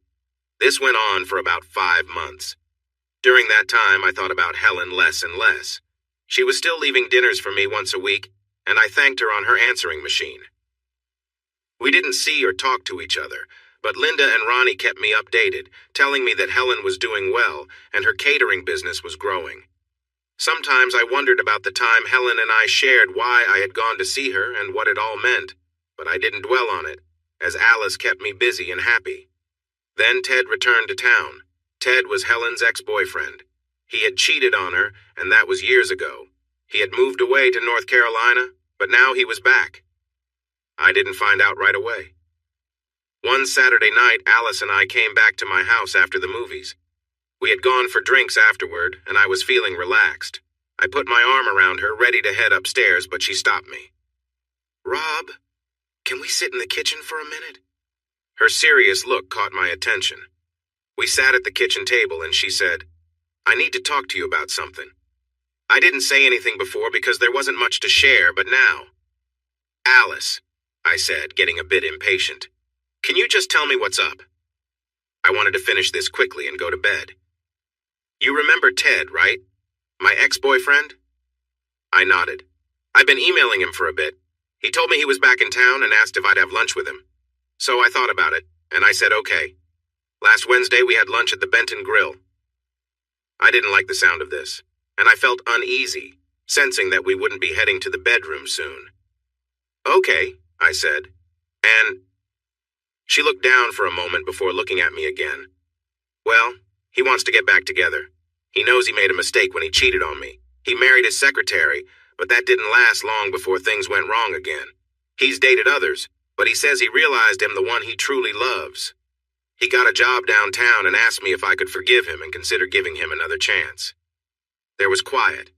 This went on for about 5 months. During that time, I thought about Helen less and less. She was still leaving dinners for me once a week, and I thanked her on her answering machine. We didn't see or talk to each other, but Linda and Ronnie kept me updated, telling me that Helen was doing well and her catering business was growing. Sometimes I wondered about the time Helen and I shared why I had gone to see her and what it all meant, but I didn't dwell on it, as Alice kept me busy and happy. Then Ted returned to town. Ted was Helen's ex-boyfriend. He had cheated on her, and that was years ago. He had moved away to North Carolina, but now he was back. I didn't find out right away. One Saturday night, Alice and I came back to my house after the movies. We had gone for drinks afterward, and I was feeling relaxed. I put my arm around her, ready to head upstairs, but she stopped me. "Rob, can we sit in the kitchen for a minute?" Her serious look caught my attention. We sat at the kitchen table, and she said, "I need to talk to you about something." I didn't say anything before because there wasn't much to share, but now. "Alice," I said, getting a bit impatient, "can you just tell me what's up?" I wanted to finish this quickly and go to bed. "You remember Ted, right? My ex-boyfriend?" I nodded. "I've been emailing him for a bit. He told me he was back in town and asked if I'd have lunch with him. So I thought about it, and I said okay. Last Wednesday we had lunch at the Benton Grill." I didn't like the sound of this, and I felt uneasy, sensing that we wouldn't be heading to the bedroom soon. "Okay," I said, "and—" She looked down for a moment before looking at me again. "Well, he wants to get back together. He knows he made a mistake when he cheated on me. He married his secretary, but that didn't last long before things went wrong again. He's dated others, but he says he realized I'm the one he truly loves. He got a job downtown and asked me if I could forgive him and consider giving him another chance." There was quiet.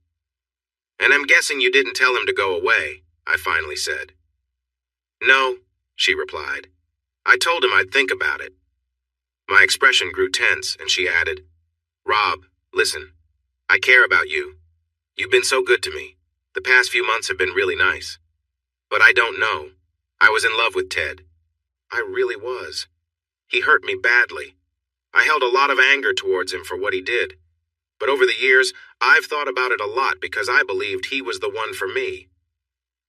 "And I'm guessing you didn't tell him to go away," I finally said. "No," she replied. "I told him I'd think about it." My expression grew tense, and she added, "Rob, listen, I care about you. You've been so good to me. The past few months have been really nice. But I don't know. I was in love with Ted. I really was. He hurt me badly. I held a lot of anger towards him for what he did. But over the years, I've thought about it a lot because I believed he was the one for me.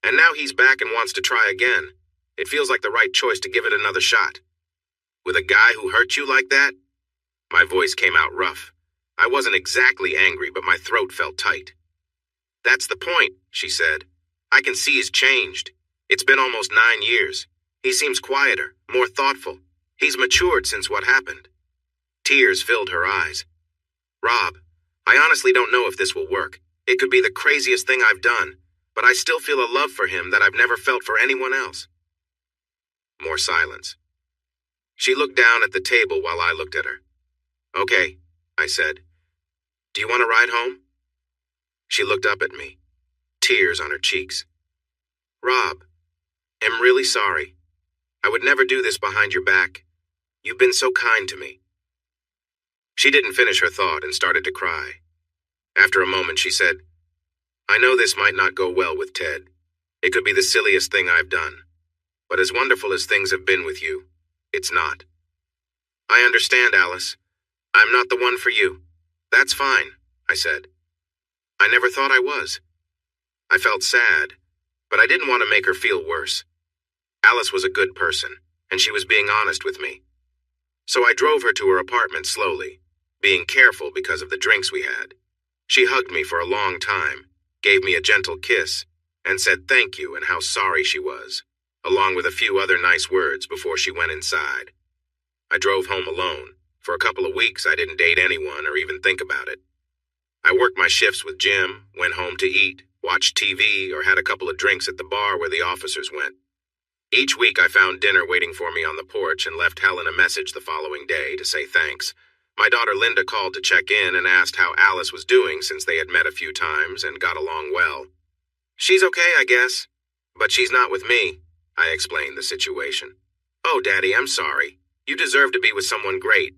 And now he's back and wants to try again. It feels like the right choice to give it another shot. With a guy who hurt you like that?" My voice came out rough. I wasn't exactly angry, but my throat felt tight. "That's the point," she said. "I can see he's changed. It's been almost 9 years. He seems quieter, more thoughtful. He's matured since what happened." Tears filled her eyes. "Rob, I honestly don't know if this will work. It could be the craziest thing I've done, but I still feel a love for him that I've never felt for anyone else." More silence. She looked down at the table while I looked at her. "Okay," I said. "Do you want to ride home?" She looked up at me, tears on her cheeks. "Rob, I'm really sorry. I would never do this behind your back. You've been so kind to me." She didn't finish her thought and started to cry. After a moment, she said, "I know this might not go well with Ted. It could be the silliest thing I've done. but as wonderful as things have been with you, it's not. I understand, Alice. I'm not the one for you. That's fine, I said. I never thought I was. I felt sad, but I didn't want to make her feel worse. Alice was a good person, and she was being honest with me. So I drove her to her apartment slowly, being careful because of the drinks we had. She hugged me for a long time, gave me a gentle kiss, and said thank you and how sorry she was, along with a few other nice words before she went inside. I drove home alone. For a couple of weeks, I didn't date anyone or even think about it. I worked my shifts with Jim, went home to eat, watched TV, or had a couple of drinks at the bar where the officers went. Each week I found dinner waiting for me on the porch and left Helen a message the following day to say thanks. My daughter Linda called to check in and asked how Alice was doing since they had met a few times and got along well. She's okay, I guess, but she's not with me, I explained the situation. Oh, Daddy, I'm sorry. You deserve to be with someone great.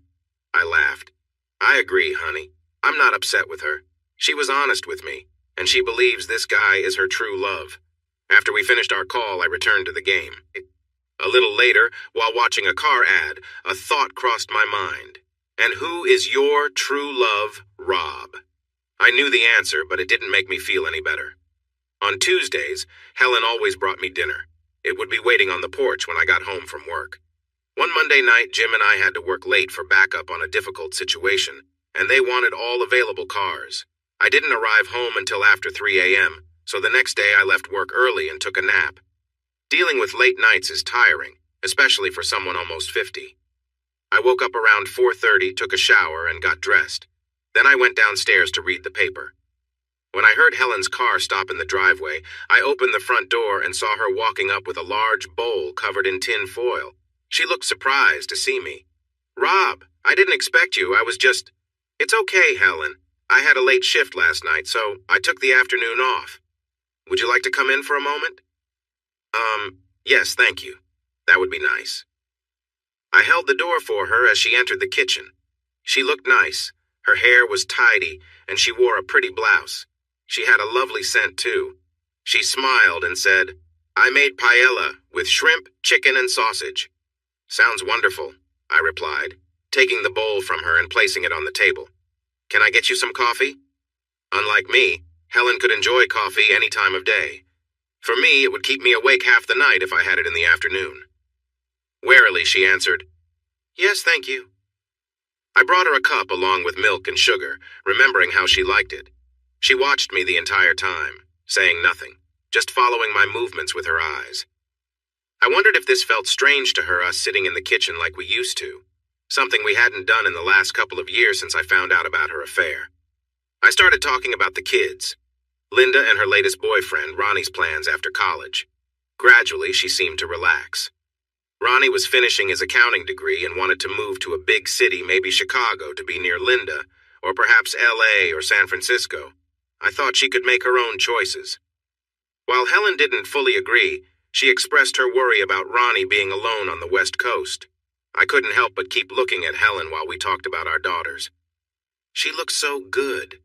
I laughed. I agree, honey. I'm not upset with her. She was honest with me, and she believes this guy is her true love. After we finished our call, I returned to the game. A little later, while watching a car ad, a thought crossed my mind. And who is your true love, Rob? I knew the answer, but it didn't make me feel any better. On Tuesdays, Helen always brought me dinner. It would be waiting on the porch when I got home from work. One Monday night, Jim and I had to work late for backup on a difficult situation, and they wanted all available cars. I didn't arrive home until after 3 a.m., so the next day I left work early and took a nap. Dealing with late nights is tiring, especially for someone almost 50. I woke up around 4:30, took a shower, and got dressed. Then I went downstairs to read the paper. When I heard Helen's car stop in the driveway, I opened the front door and saw her walking up with a large bowl covered in tin foil. She looked surprised to see me. Rob, I didn't expect you. It's okay, Helen. I had a late shift last night, so I took the afternoon off. Would you like to come in for a moment? Yes, thank you. That would be nice. I held the door for her as she entered the kitchen. She looked nice. Her hair was tidy, and she wore a pretty blouse. She had a lovely scent, too. She smiled and said, I made paella with shrimp, chicken, and sausage. Sounds wonderful, I replied, taking the bowl from her and placing it on the table. Can I get you some coffee? Unlike me, Helen could enjoy coffee any time of day. For me, it would keep me awake half the night if I had it in the afternoon. Warily, she answered, Yes, thank you. I brought her a cup along with milk and sugar, remembering how she liked it. She watched me the entire time, saying nothing, just following my movements with her eyes. I wondered if this felt strange to her, us sitting in the kitchen like we used to, something we hadn't done in the last couple of years since I found out about her affair. I started talking about the kids, Linda and her latest boyfriend, Ronnie's plans after college. Gradually, she seemed to relax. Ronnie was finishing his accounting degree and wanted to move to a big city, maybe Chicago, to be near Linda, or perhaps LA or San Francisco. I thought she could make her own choices. While Helen didn't fully agree, she expressed her worry about Ronnie being alone on the West Coast. I couldn't help but keep looking at Helen while we talked about our daughters. She looked so good,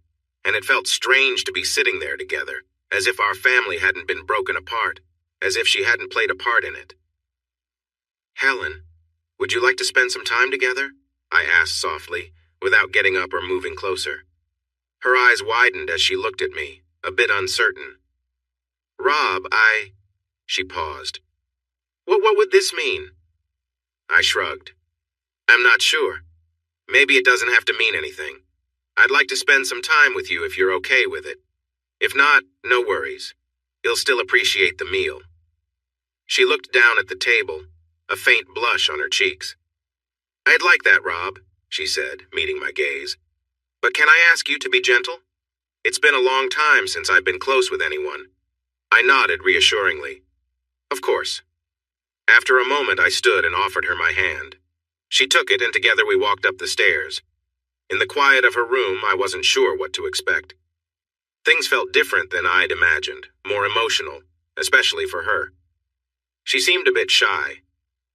and it felt strange to be sitting there together, as if our family hadn't been broken apart, as if she hadn't played a part in it. Helen, would you like to spend some time together? I asked softly, without getting up or moving closer. Her eyes widened as she looked at me, a bit uncertain. Rob, She paused. What would this mean? I shrugged. I'm not sure. Maybe it doesn't have to mean anything. I'd like to spend some time with you if you're okay with it. If not, no worries. You'll still appreciate the meal. She looked down at the table, a faint blush on her cheeks. I'd like that, Rob, she said, meeting my gaze. But can I ask you to be gentle? It's been a long time since I've been close with anyone. I nodded reassuringly. Of course. After a moment, I stood and offered her my hand. She took it, and together we walked up the stairs. In the quiet of her room, I wasn't sure what to expect. Things felt different than I'd imagined, more emotional, especially for her. She seemed a bit shy.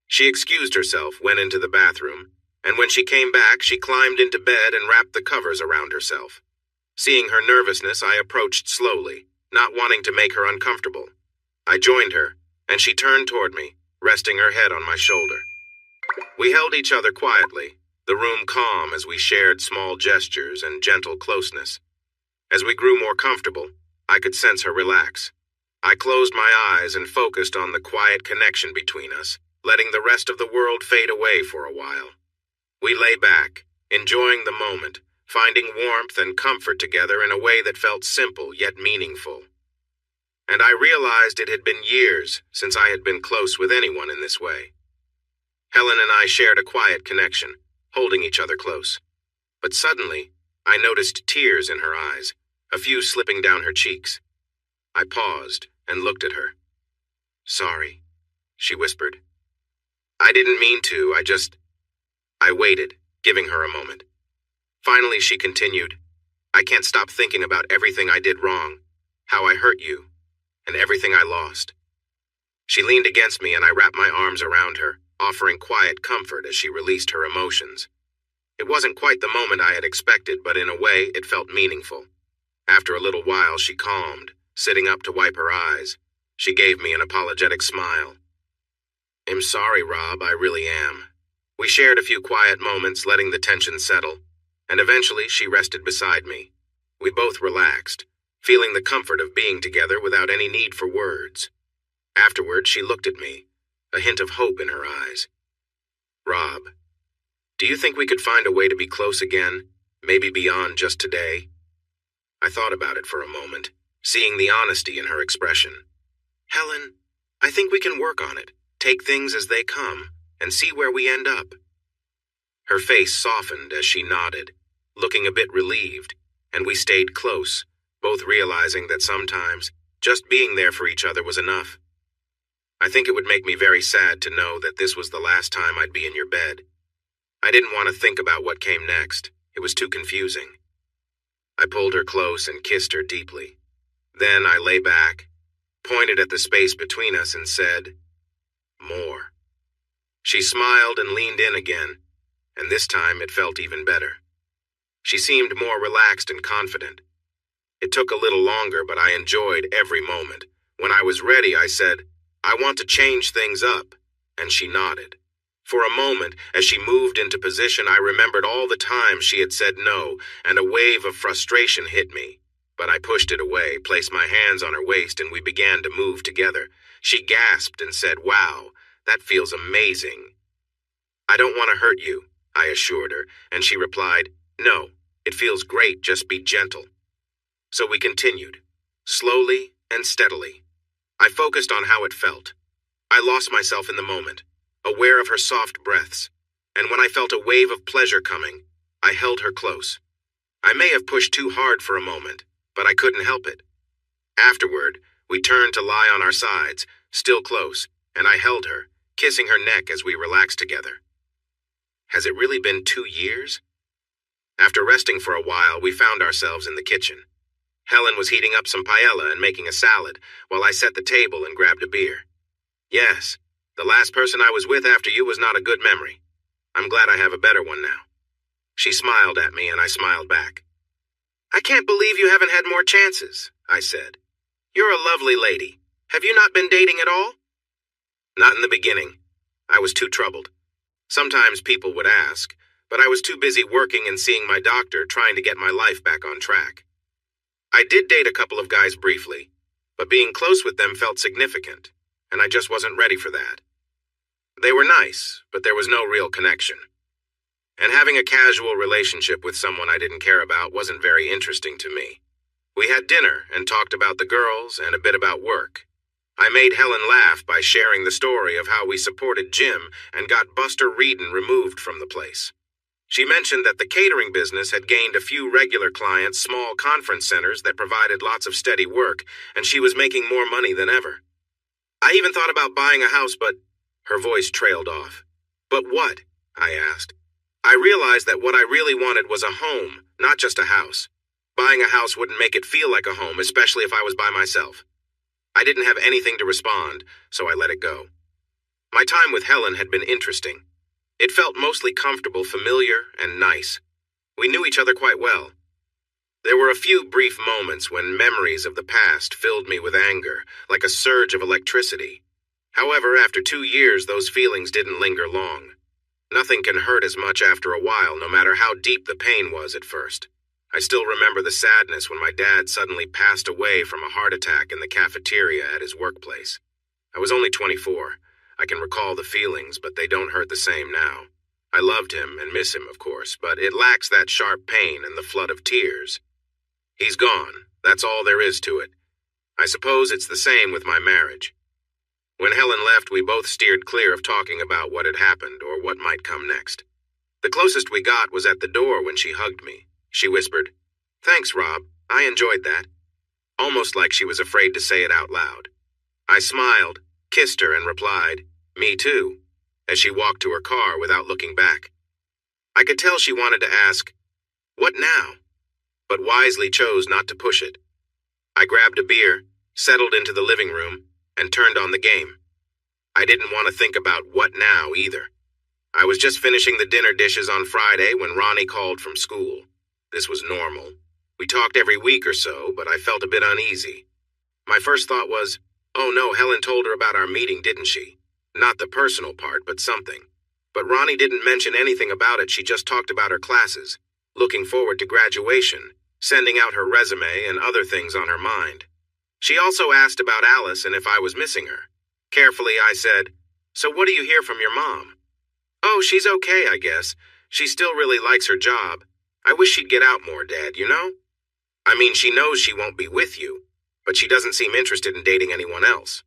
She excused herself, went into the bathroom, and when she came back, she climbed into bed and wrapped the covers around herself. Seeing her nervousness, I approached slowly, not wanting to make her uncomfortable. I joined her, and she turned toward me, resting her head on my shoulder. We held each other quietly, the room calm as we shared small gestures and gentle closeness. As we grew more comfortable, I could sense her relax. I closed my eyes and focused on the quiet connection between us, letting the rest of the world fade away for a while. We lay back, enjoying the moment, finding warmth and comfort together in a way that felt simple yet meaningful. And I realized it had been years since I had been close with anyone in this way. Helen and I shared a quiet connection, holding each other close. But suddenly, I noticed tears in her eyes, a few slipping down her cheeks. I paused and looked at her. "Sorry," she whispered. "I didn't mean to, I waited, giving her a moment. Finally, she continued, "I can't stop thinking about everything I did wrong, how I hurt you, and everything I lost." She leaned against me and I wrapped my arms around her, offering quiet comfort as she released her emotions. It wasn't quite the moment I had expected, but in a way, it felt meaningful. After a little while, she calmed, sitting up to wipe her eyes. She gave me an apologetic smile. "I'm sorry, Rob, I really am." We shared a few quiet moments, letting the tension settle, and eventually she rested beside me. We both relaxed, feeling the comfort of being together without any need for words. Afterward, she looked at me, a hint of hope in her eyes. "Rob, do you think we could find a way to be close again, maybe beyond just today?" I thought about it for a moment, seeing the honesty in her expression. "Helen, I think we can work on it, take things as they come, and see where we end up." Her face softened as she nodded, looking a bit relieved, and we stayed close, both realizing that sometimes just being there for each other was enough. I think it would make me very sad to know that this was the last time I'd be in your bed. I didn't want to think about what came next. It was too confusing. I pulled her close and kissed her deeply. Then I lay back, pointed at the space between us and said, "More." She smiled and leaned in again, and this time it felt even better. She seemed more relaxed and confident. It took a little longer, but I enjoyed every moment. When I was ready, I said, "I want to change things up," and she nodded. For a moment, as she moved into position, I remembered all the times she had said no, and a wave of frustration hit me. But I pushed it away, placed my hands on her waist, and we began to move together. She gasped and said, "Wow, that feels amazing." "I don't want to hurt you," I assured her, and she replied, "No, it feels great, just be gentle." So we continued, slowly and steadily. I focused on how it felt. I lost myself in the moment, aware of her soft breaths, and when I felt a wave of pleasure coming, I held her close. I may have pushed too hard for a moment, but I couldn't help it. Afterward, we turned to lie on our sides, still close, and I held her, kissing her neck as we relaxed together. Has it really been 2 years? After resting for a while, we found ourselves in the kitchen. Helen was heating up some paella and making a salad, while I set the table and grabbed a beer. "Yes, the last person I was with after you was not a good memory. I'm glad I have a better one now." She smiled at me and I smiled back. "I can't believe you haven't had more chances," I said. "You're a lovely lady. Have you not been dating at all?" "Not in the beginning. I was too troubled. Sometimes people would ask, but I was too busy working and seeing my doctor trying to get my life back on track. I did date a couple of guys briefly, but being close with them felt significant, and I just wasn't ready for that. They were nice, but there was no real connection. And having a casual relationship with someone I didn't care about wasn't very interesting to me. We had dinner and talked about the girls and a bit about work. I made Helen laugh by sharing the story of how we supported Jim and got Buster Reedon removed from the place. She mentioned that the catering business had gained a few regular clients, small conference centers that provided lots of steady work, and she was making more money than ever. I even thought about buying a house, but her voice trailed off. "But what?" I asked. I realized that what I really wanted was a home, not just a house. Buying a house wouldn't make it feel like a home, especially if I was by myself. I didn't have anything to respond, so I let it go. My time with Helen had been interesting. It felt mostly comfortable, familiar, and nice. We knew each other quite well. There were a few brief moments when memories of the past filled me with anger, like a surge of electricity. However, after 2 years, those feelings didn't linger long. Nothing can hurt as much after a while, no matter how deep the pain was at first. I still remember the sadness when my dad suddenly passed away from a heart attack in the cafeteria at his workplace. I was only 24. I can recall the feelings, but they don't hurt the same now. I loved him and miss him, of course, but it lacks that sharp pain and the flood of tears. He's gone. That's all there is to it. I suppose it's the same with my marriage. When Helen left, we both steered clear of talking about what had happened or what might come next. The closest we got was at the door when she hugged me. She whispered, "Thanks, Rob. I enjoyed that." Almost like she was afraid to say it out loud. I smiled, kissed her, and replied, "Me too," as she walked to her car without looking back. I could tell she wanted to ask, "What now?" but wisely chose not to push it. I grabbed a beer, settled into the living room, and turned on the game. I didn't want to think about what now either. I was just finishing the dinner dishes on Friday when Ronnie called from school. This was normal. We talked every week or so, but I felt a bit uneasy. My first thought was, oh no, Helen told her about our meeting, didn't she? Not the personal part, but something. But Ronnie didn't mention anything about it. She just talked about her classes, looking forward to graduation, sending out her resume, and other things on her mind. She also asked about Alice and if I was missing her. Carefully, I said, "So what do you hear from your mom?" "Oh, she's okay, I guess. She still really likes her job. I wish she'd get out more, Dad, you know? I mean, she knows she won't be with you, but she doesn't seem interested in dating anyone else."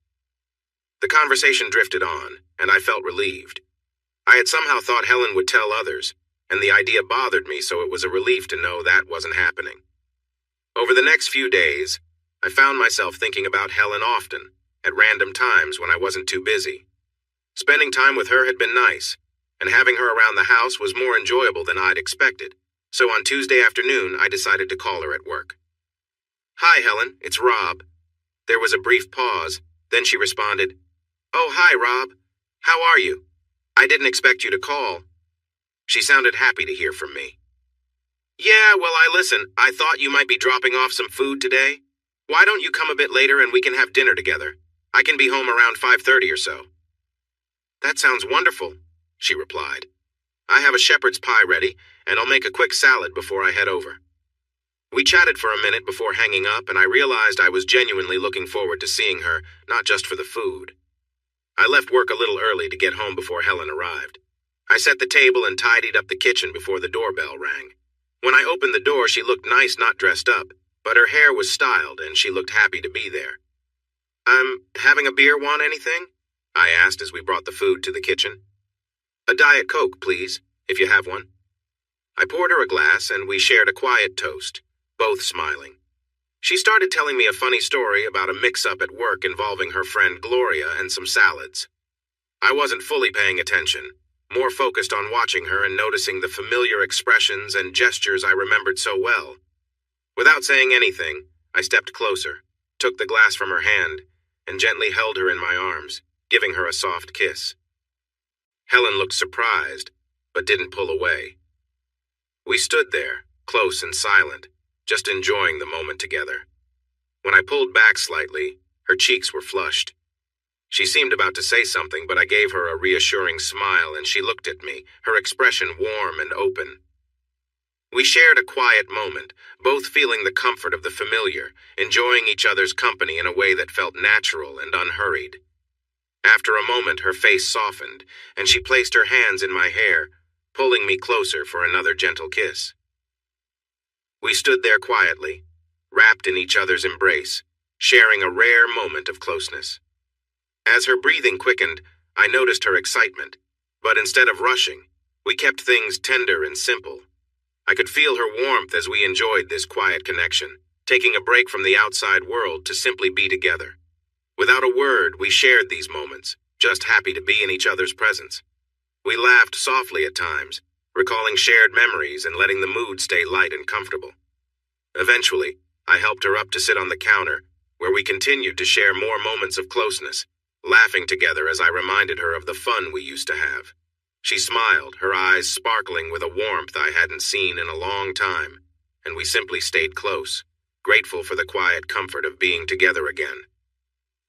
The conversation drifted on, and I felt relieved. I had somehow thought Helen would tell others, and the idea bothered me, so it was a relief to know that wasn't happening. Over the next few days, I found myself thinking about Helen often, at random times when I wasn't too busy. Spending time with her had been nice, and having her around the house was more enjoyable than I'd expected, so on Tuesday afternoon I decided to call her at work. "Hi, Helen, it's Rob." There was a brief pause, then she responded, "Oh, hi, Rob. How are you? I didn't expect you to call." She sounded happy to hear from me. "Yeah, well, I thought you might be dropping off some food today. Why don't you come a bit later and we can have dinner together? I can be home around 5:30 or so." "That sounds wonderful," she replied. "I have a shepherd's pie ready, and I'll make a quick salad before I head over." We chatted for a minute before hanging up, and I realized I was genuinely looking forward to seeing her, not just for the food. I left work a little early to get home before Helen arrived. I set the table and tidied up the kitchen before the doorbell rang. When I opened the door, she looked nice, not dressed up, but her hair was styled and she looked happy to be there. Having a beer, want anything?" I asked as we brought the food to the kitchen. "A Diet Coke, please, if you have one." I poured her a glass and we shared a quiet toast, both smiling. She started telling me a funny story about a mix-up at work involving her friend Gloria and some salads. I wasn't fully paying attention, more focused on watching her and noticing the familiar expressions and gestures I remembered so well. Without saying anything, I stepped closer, took the glass from her hand, and gently held her in my arms, giving her a soft kiss. Helen looked surprised, but didn't pull away. We stood there, close and silent, just enjoying the moment together. When I pulled back slightly, her cheeks were flushed. She seemed about to say something, but I gave her a reassuring smile and she looked at me, her expression warm and open. We shared a quiet moment, both feeling the comfort of the familiar, enjoying each other's company in a way that felt natural and unhurried. After a moment, her face softened, and she placed her hands in my hair, pulling me closer for another gentle kiss. We stood there quietly, wrapped in each other's embrace, sharing a rare moment of closeness. As her breathing quickened, I noticed her excitement, but instead of rushing, we kept things tender and simple. I could feel her warmth as we enjoyed this quiet connection, taking a break from the outside world to simply be together. Without a word, we shared these moments, just happy to be in each other's presence. We laughed softly at times, recalling shared memories and letting the mood stay light and comfortable. Eventually, I helped her up to sit on the counter, where we continued to share more moments of closeness, laughing together as I reminded her of the fun we used to have. She smiled, her eyes sparkling with a warmth I hadn't seen in a long time, and we simply stayed close, grateful for the quiet comfort of being together again.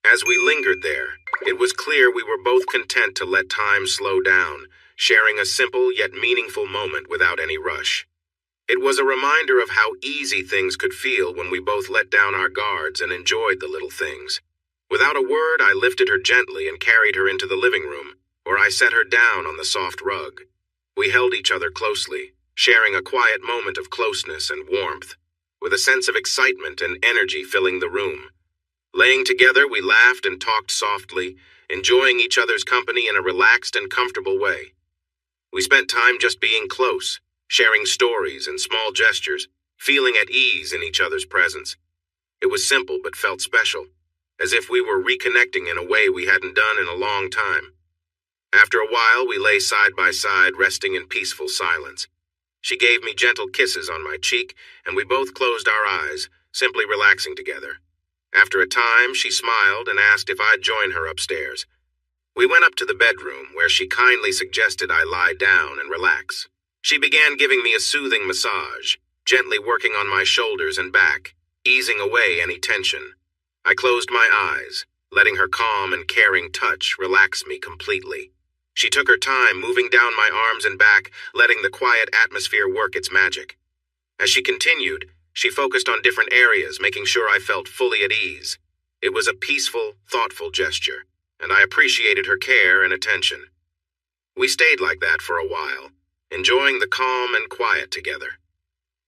As we lingered there, it was clear we were both content to let time slow down, sharing a simple yet meaningful moment without any rush. It was a reminder of how easy things could feel when we both let down our guards and enjoyed the little things. Without a word, I lifted her gently and carried her into the living room, where I set her down on the soft rug. We held each other closely, sharing a quiet moment of closeness and warmth, with a sense of excitement and energy filling the room. Laying together, we laughed and talked softly, enjoying each other's company in a relaxed and comfortable way. We spent time just being close, sharing stories and small gestures, feeling at ease in each other's presence. It was simple but felt special, as if we were reconnecting in a way we hadn't done in a long time. After a while, we lay side by side, resting in peaceful silence. She gave me gentle kisses on my cheek, and we both closed our eyes, simply relaxing together. After a time, she smiled and asked if I'd join her upstairs. We went up to the bedroom, where she kindly suggested I lie down and relax. She began giving me a soothing massage, gently working on my shoulders and back, easing away any tension. I closed my eyes, letting her calm and caring touch relax me completely. She took her time moving down my arms and back, letting the quiet atmosphere work its magic. As she continued, she focused on different areas, making sure I felt fully at ease. It was a peaceful, thoughtful gesture, and I appreciated her care and attention. We stayed like that for a while, enjoying the calm and quiet together.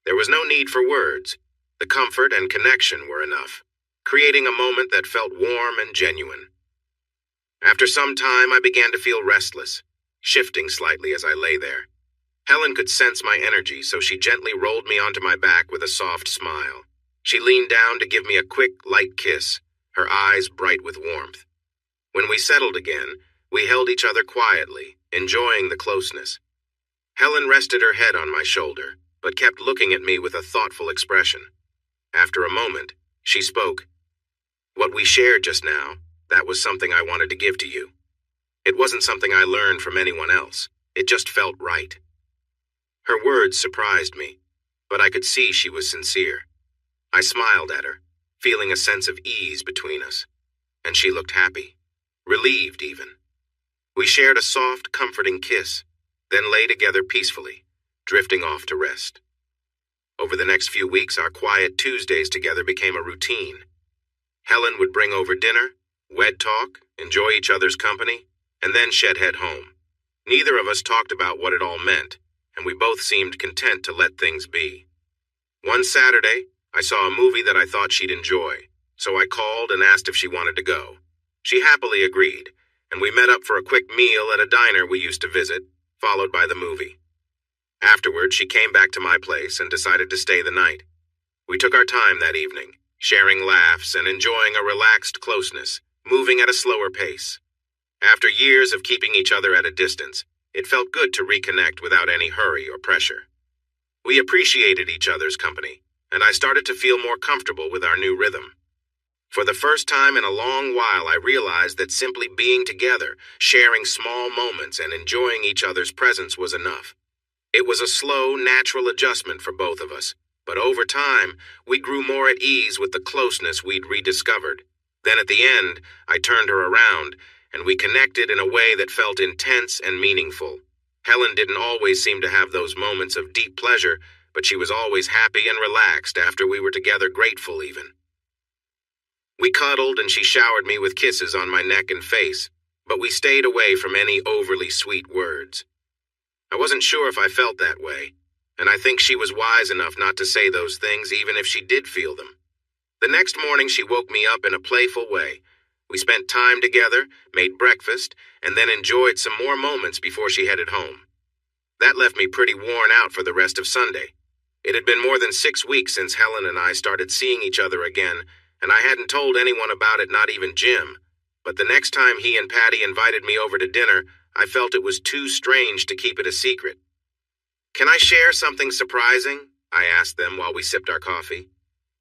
There was no need for words. The comfort and connection were enough, creating a moment that felt warm and genuine. After some time, I began to feel restless, shifting slightly as I lay there. Helen could sense my energy, so she gently rolled me onto my back with a soft smile. She leaned down to give me a quick, light kiss, her eyes bright with warmth. When we settled again, we held each other quietly, enjoying the closeness. Helen rested her head on my shoulder, but kept looking at me with a thoughtful expression. After a moment, she spoke. "What we shared just now, that was something I wanted to give to you. It wasn't something I learned from anyone else. It just felt right." Her words surprised me, but I could see she was sincere. I smiled at her, feeling a sense of ease between us, and she looked happy, relieved even. We shared a soft, comforting kiss, then lay together peacefully, drifting off to rest. Over the next few weeks, our quiet Tuesdays together became a routine. Helen would bring over dinner, wed talk, enjoy each other's company, and then she'd head home. Neither of us talked about what it all meant, and we both seemed content to let things be. One Saturday, I saw a movie that I thought she'd enjoy, so I called and asked if she wanted to go. She happily agreed, and we met up for a quick meal at a diner we used to visit, followed by the movie. Afterward, she came back to my place and decided to stay the night. We took our time that evening, sharing laughs and enjoying a relaxed closeness, moving at a slower pace. After years of keeping each other at a distance, it felt good to reconnect without any hurry or pressure. We appreciated each other's company, and I started to feel more comfortable with our new rhythm. For the first time in a long while, I realized that simply being together, sharing small moments, and enjoying each other's presence was enough. It was a slow, natural adjustment for both of us, but over time, we grew more at ease with the closeness we'd rediscovered. Then at the end, I turned her around, and we connected in a way that felt intense and meaningful. Helen didn't always seem to have those moments of deep pleasure, but she was always happy and relaxed after we were together, grateful even. We cuddled and she showered me with kisses on my neck and face, but we stayed away from any overly sweet words. I wasn't sure if I felt that way, and I think she was wise enough not to say those things even if she did feel them. The next morning she woke me up in a playful way. We spent time together, made breakfast, and then enjoyed some more moments before she headed home. That left me pretty worn out for the rest of Sunday. It had been more than 6 weeks since Helen and I started seeing each other again, and I hadn't told anyone about it, not even Jim. But the next time he and Patty invited me over to dinner, I felt it was too strange to keep it a secret. "Can I share something surprising?" I asked them while we sipped our coffee.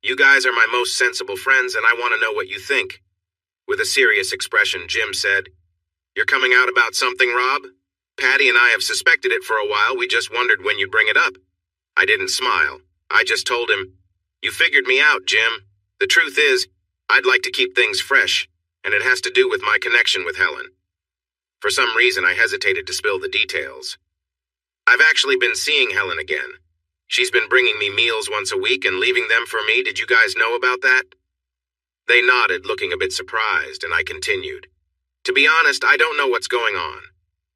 "You guys are my most sensible friends, and I want to know what you think." With a serious expression, Jim said, "You're coming out about something, Rob? Patty and I have suspected it for a while. We just wondered when you'd bring it up." I didn't smile. I just told him, "You figured me out, Jim. The truth is, I'd like to keep things fresh. and it has to do with my connection with Helen. For some reason, I hesitated to spill the details. I've actually been seeing Helen again. She's been bringing me meals once a week and leaving them for me. Did you guys know about that? They nodded, looking a bit surprised, and I continued. To be honest, I don't know what's going on.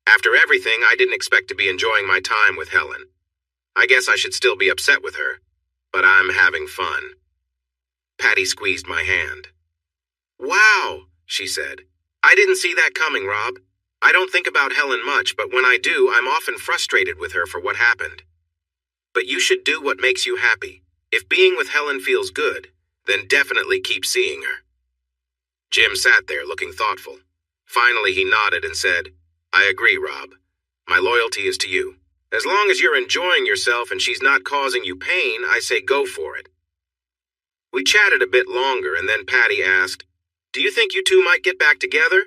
After everything, I didn't expect to be enjoying my time with Helen. I guess I should still be upset with her, but I'm having fun. Patty squeezed my hand. Wow, she said. I didn't see that coming, Rob. I don't think about Helen much, but when I do, I'm often frustrated with her for what happened. But you should do what makes you happy. If being with Helen feels good, then definitely keep seeing her. Jim sat there looking thoughtful. Finally, he nodded and said, I agree, Rob. My loyalty is to you. As long as you're enjoying yourself and she's not causing you pain, I say go for it. We chatted a bit longer, and then Patty asked, Do you think you two might get back together?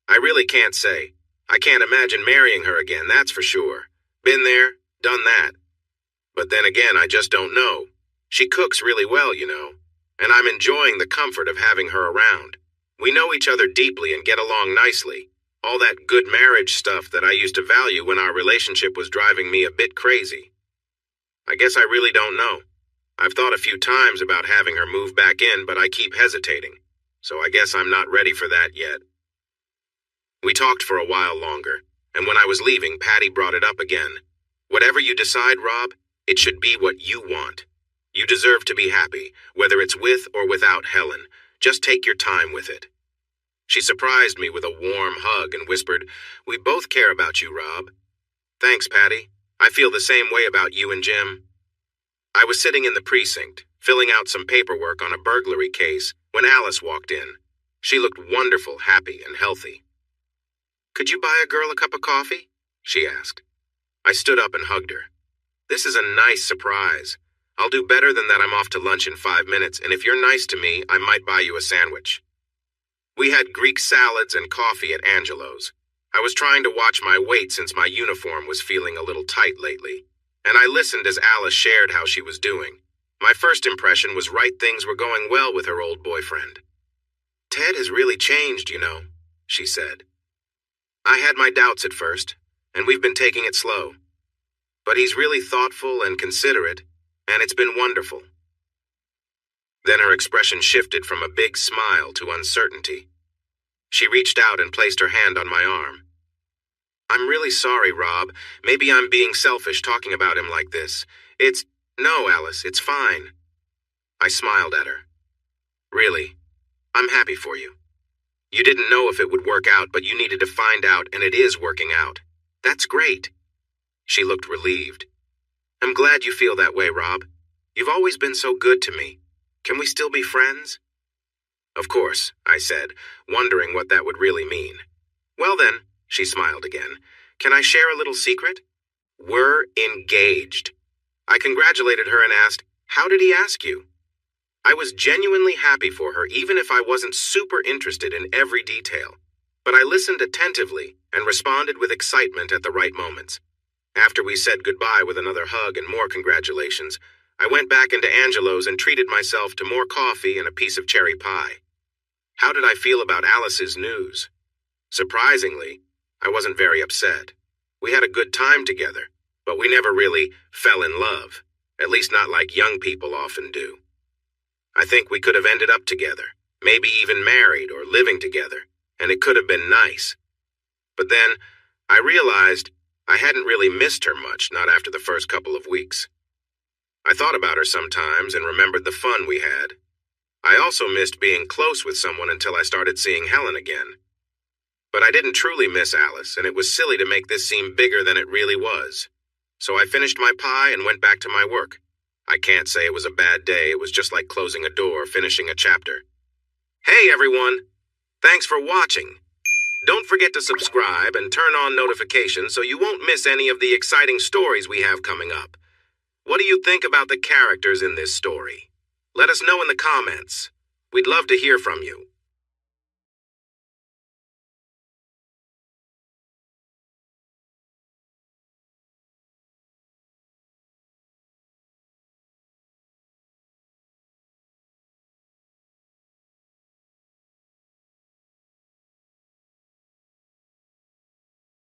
I really can't say. I can't imagine marrying her again, that's for sure. Been there, done that. But then again, I just don't know. She cooks really well, you know, and I'm enjoying the comfort of having her around. We know each other deeply and get along nicely. All that good marriage stuff that I used to value when our relationship was driving me a bit crazy. I guess I really don't know. I've thought a few times about having her move back in, but I keep hesitating. So I guess I'm not ready for that yet. We talked for a while longer, and when I was leaving, Patty brought it up again. Whatever you decide, Rob, it should be what you want. You deserve to be happy, whether it's with or without Helen. Just take your time with it. She surprised me with a warm hug and whispered, We both care about you, Rob. Thanks, Patty. I feel the same way about you and Jim. I was sitting in the precinct, filling out some paperwork on a burglary case, when Alice walked in. She looked wonderful, happy, and healthy. Could you buy a girl a cup of coffee? She asked. I stood up and hugged her. This is a nice surprise. I'll do better than that. I'm off to lunch in 5 minutes, and if you're nice to me, I might buy you a sandwich. We had Greek salads and coffee at Angelo's. I was trying to watch my weight since my uniform was feeling a little tight lately, and I listened as Alice shared how she was doing. My first impression was right, things were going well with her old boyfriend. Ted has really changed, you know, she said. I had my doubts at first, and we've been taking it slow. But he's really thoughtful and considerate, and it's been wonderful. Then her expression shifted from a big smile to uncertainty. She reached out and placed her hand on my arm. I'm really sorry, Rob. Maybe I'm being selfish talking about him like this. No, Alice, it's fine. I smiled at her. Really, I'm happy for you. You didn't know if it would work out, but you needed to find out, and it is working out. That's great. She looked relieved. I'm glad you feel that way, Rob. You've always been so good to me. Can we still be friends? Of course, I said, wondering what that would really mean. Well then, she smiled again. Can I share a little secret? We're engaged. I congratulated her and asked, How did he ask you? I was genuinely happy for her, even if I wasn't super interested in every detail. But I listened attentively and responded with excitement at the right moments. After we said goodbye with another hug and more congratulations, I went back into Angelo's and treated myself to more coffee and a piece of cherry pie. How did I feel about Alice's news? Surprisingly, I wasn't very upset. We had a good time together, but we never really fell in love, at least not like young people often do. I think we could have ended up together, maybe even married or living together, and it could have been nice. But then, I realized I hadn't really missed her much, not after the first couple of weeks. I thought about her sometimes and remembered the fun we had. I also missed being close with someone until I started seeing Helen again. But I didn't truly miss Alice, and it was silly to make this seem bigger than it really was. So I finished my pie and went back to my work. I can't say it was a bad day. It was just like closing a door, finishing a chapter. Hey, everyone! Thanks for watching. Don't forget to subscribe and turn on notifications so you won't miss any of the exciting stories we have coming up. What do you think about the characters in this story? Let us know in the comments. We'd love to hear from you.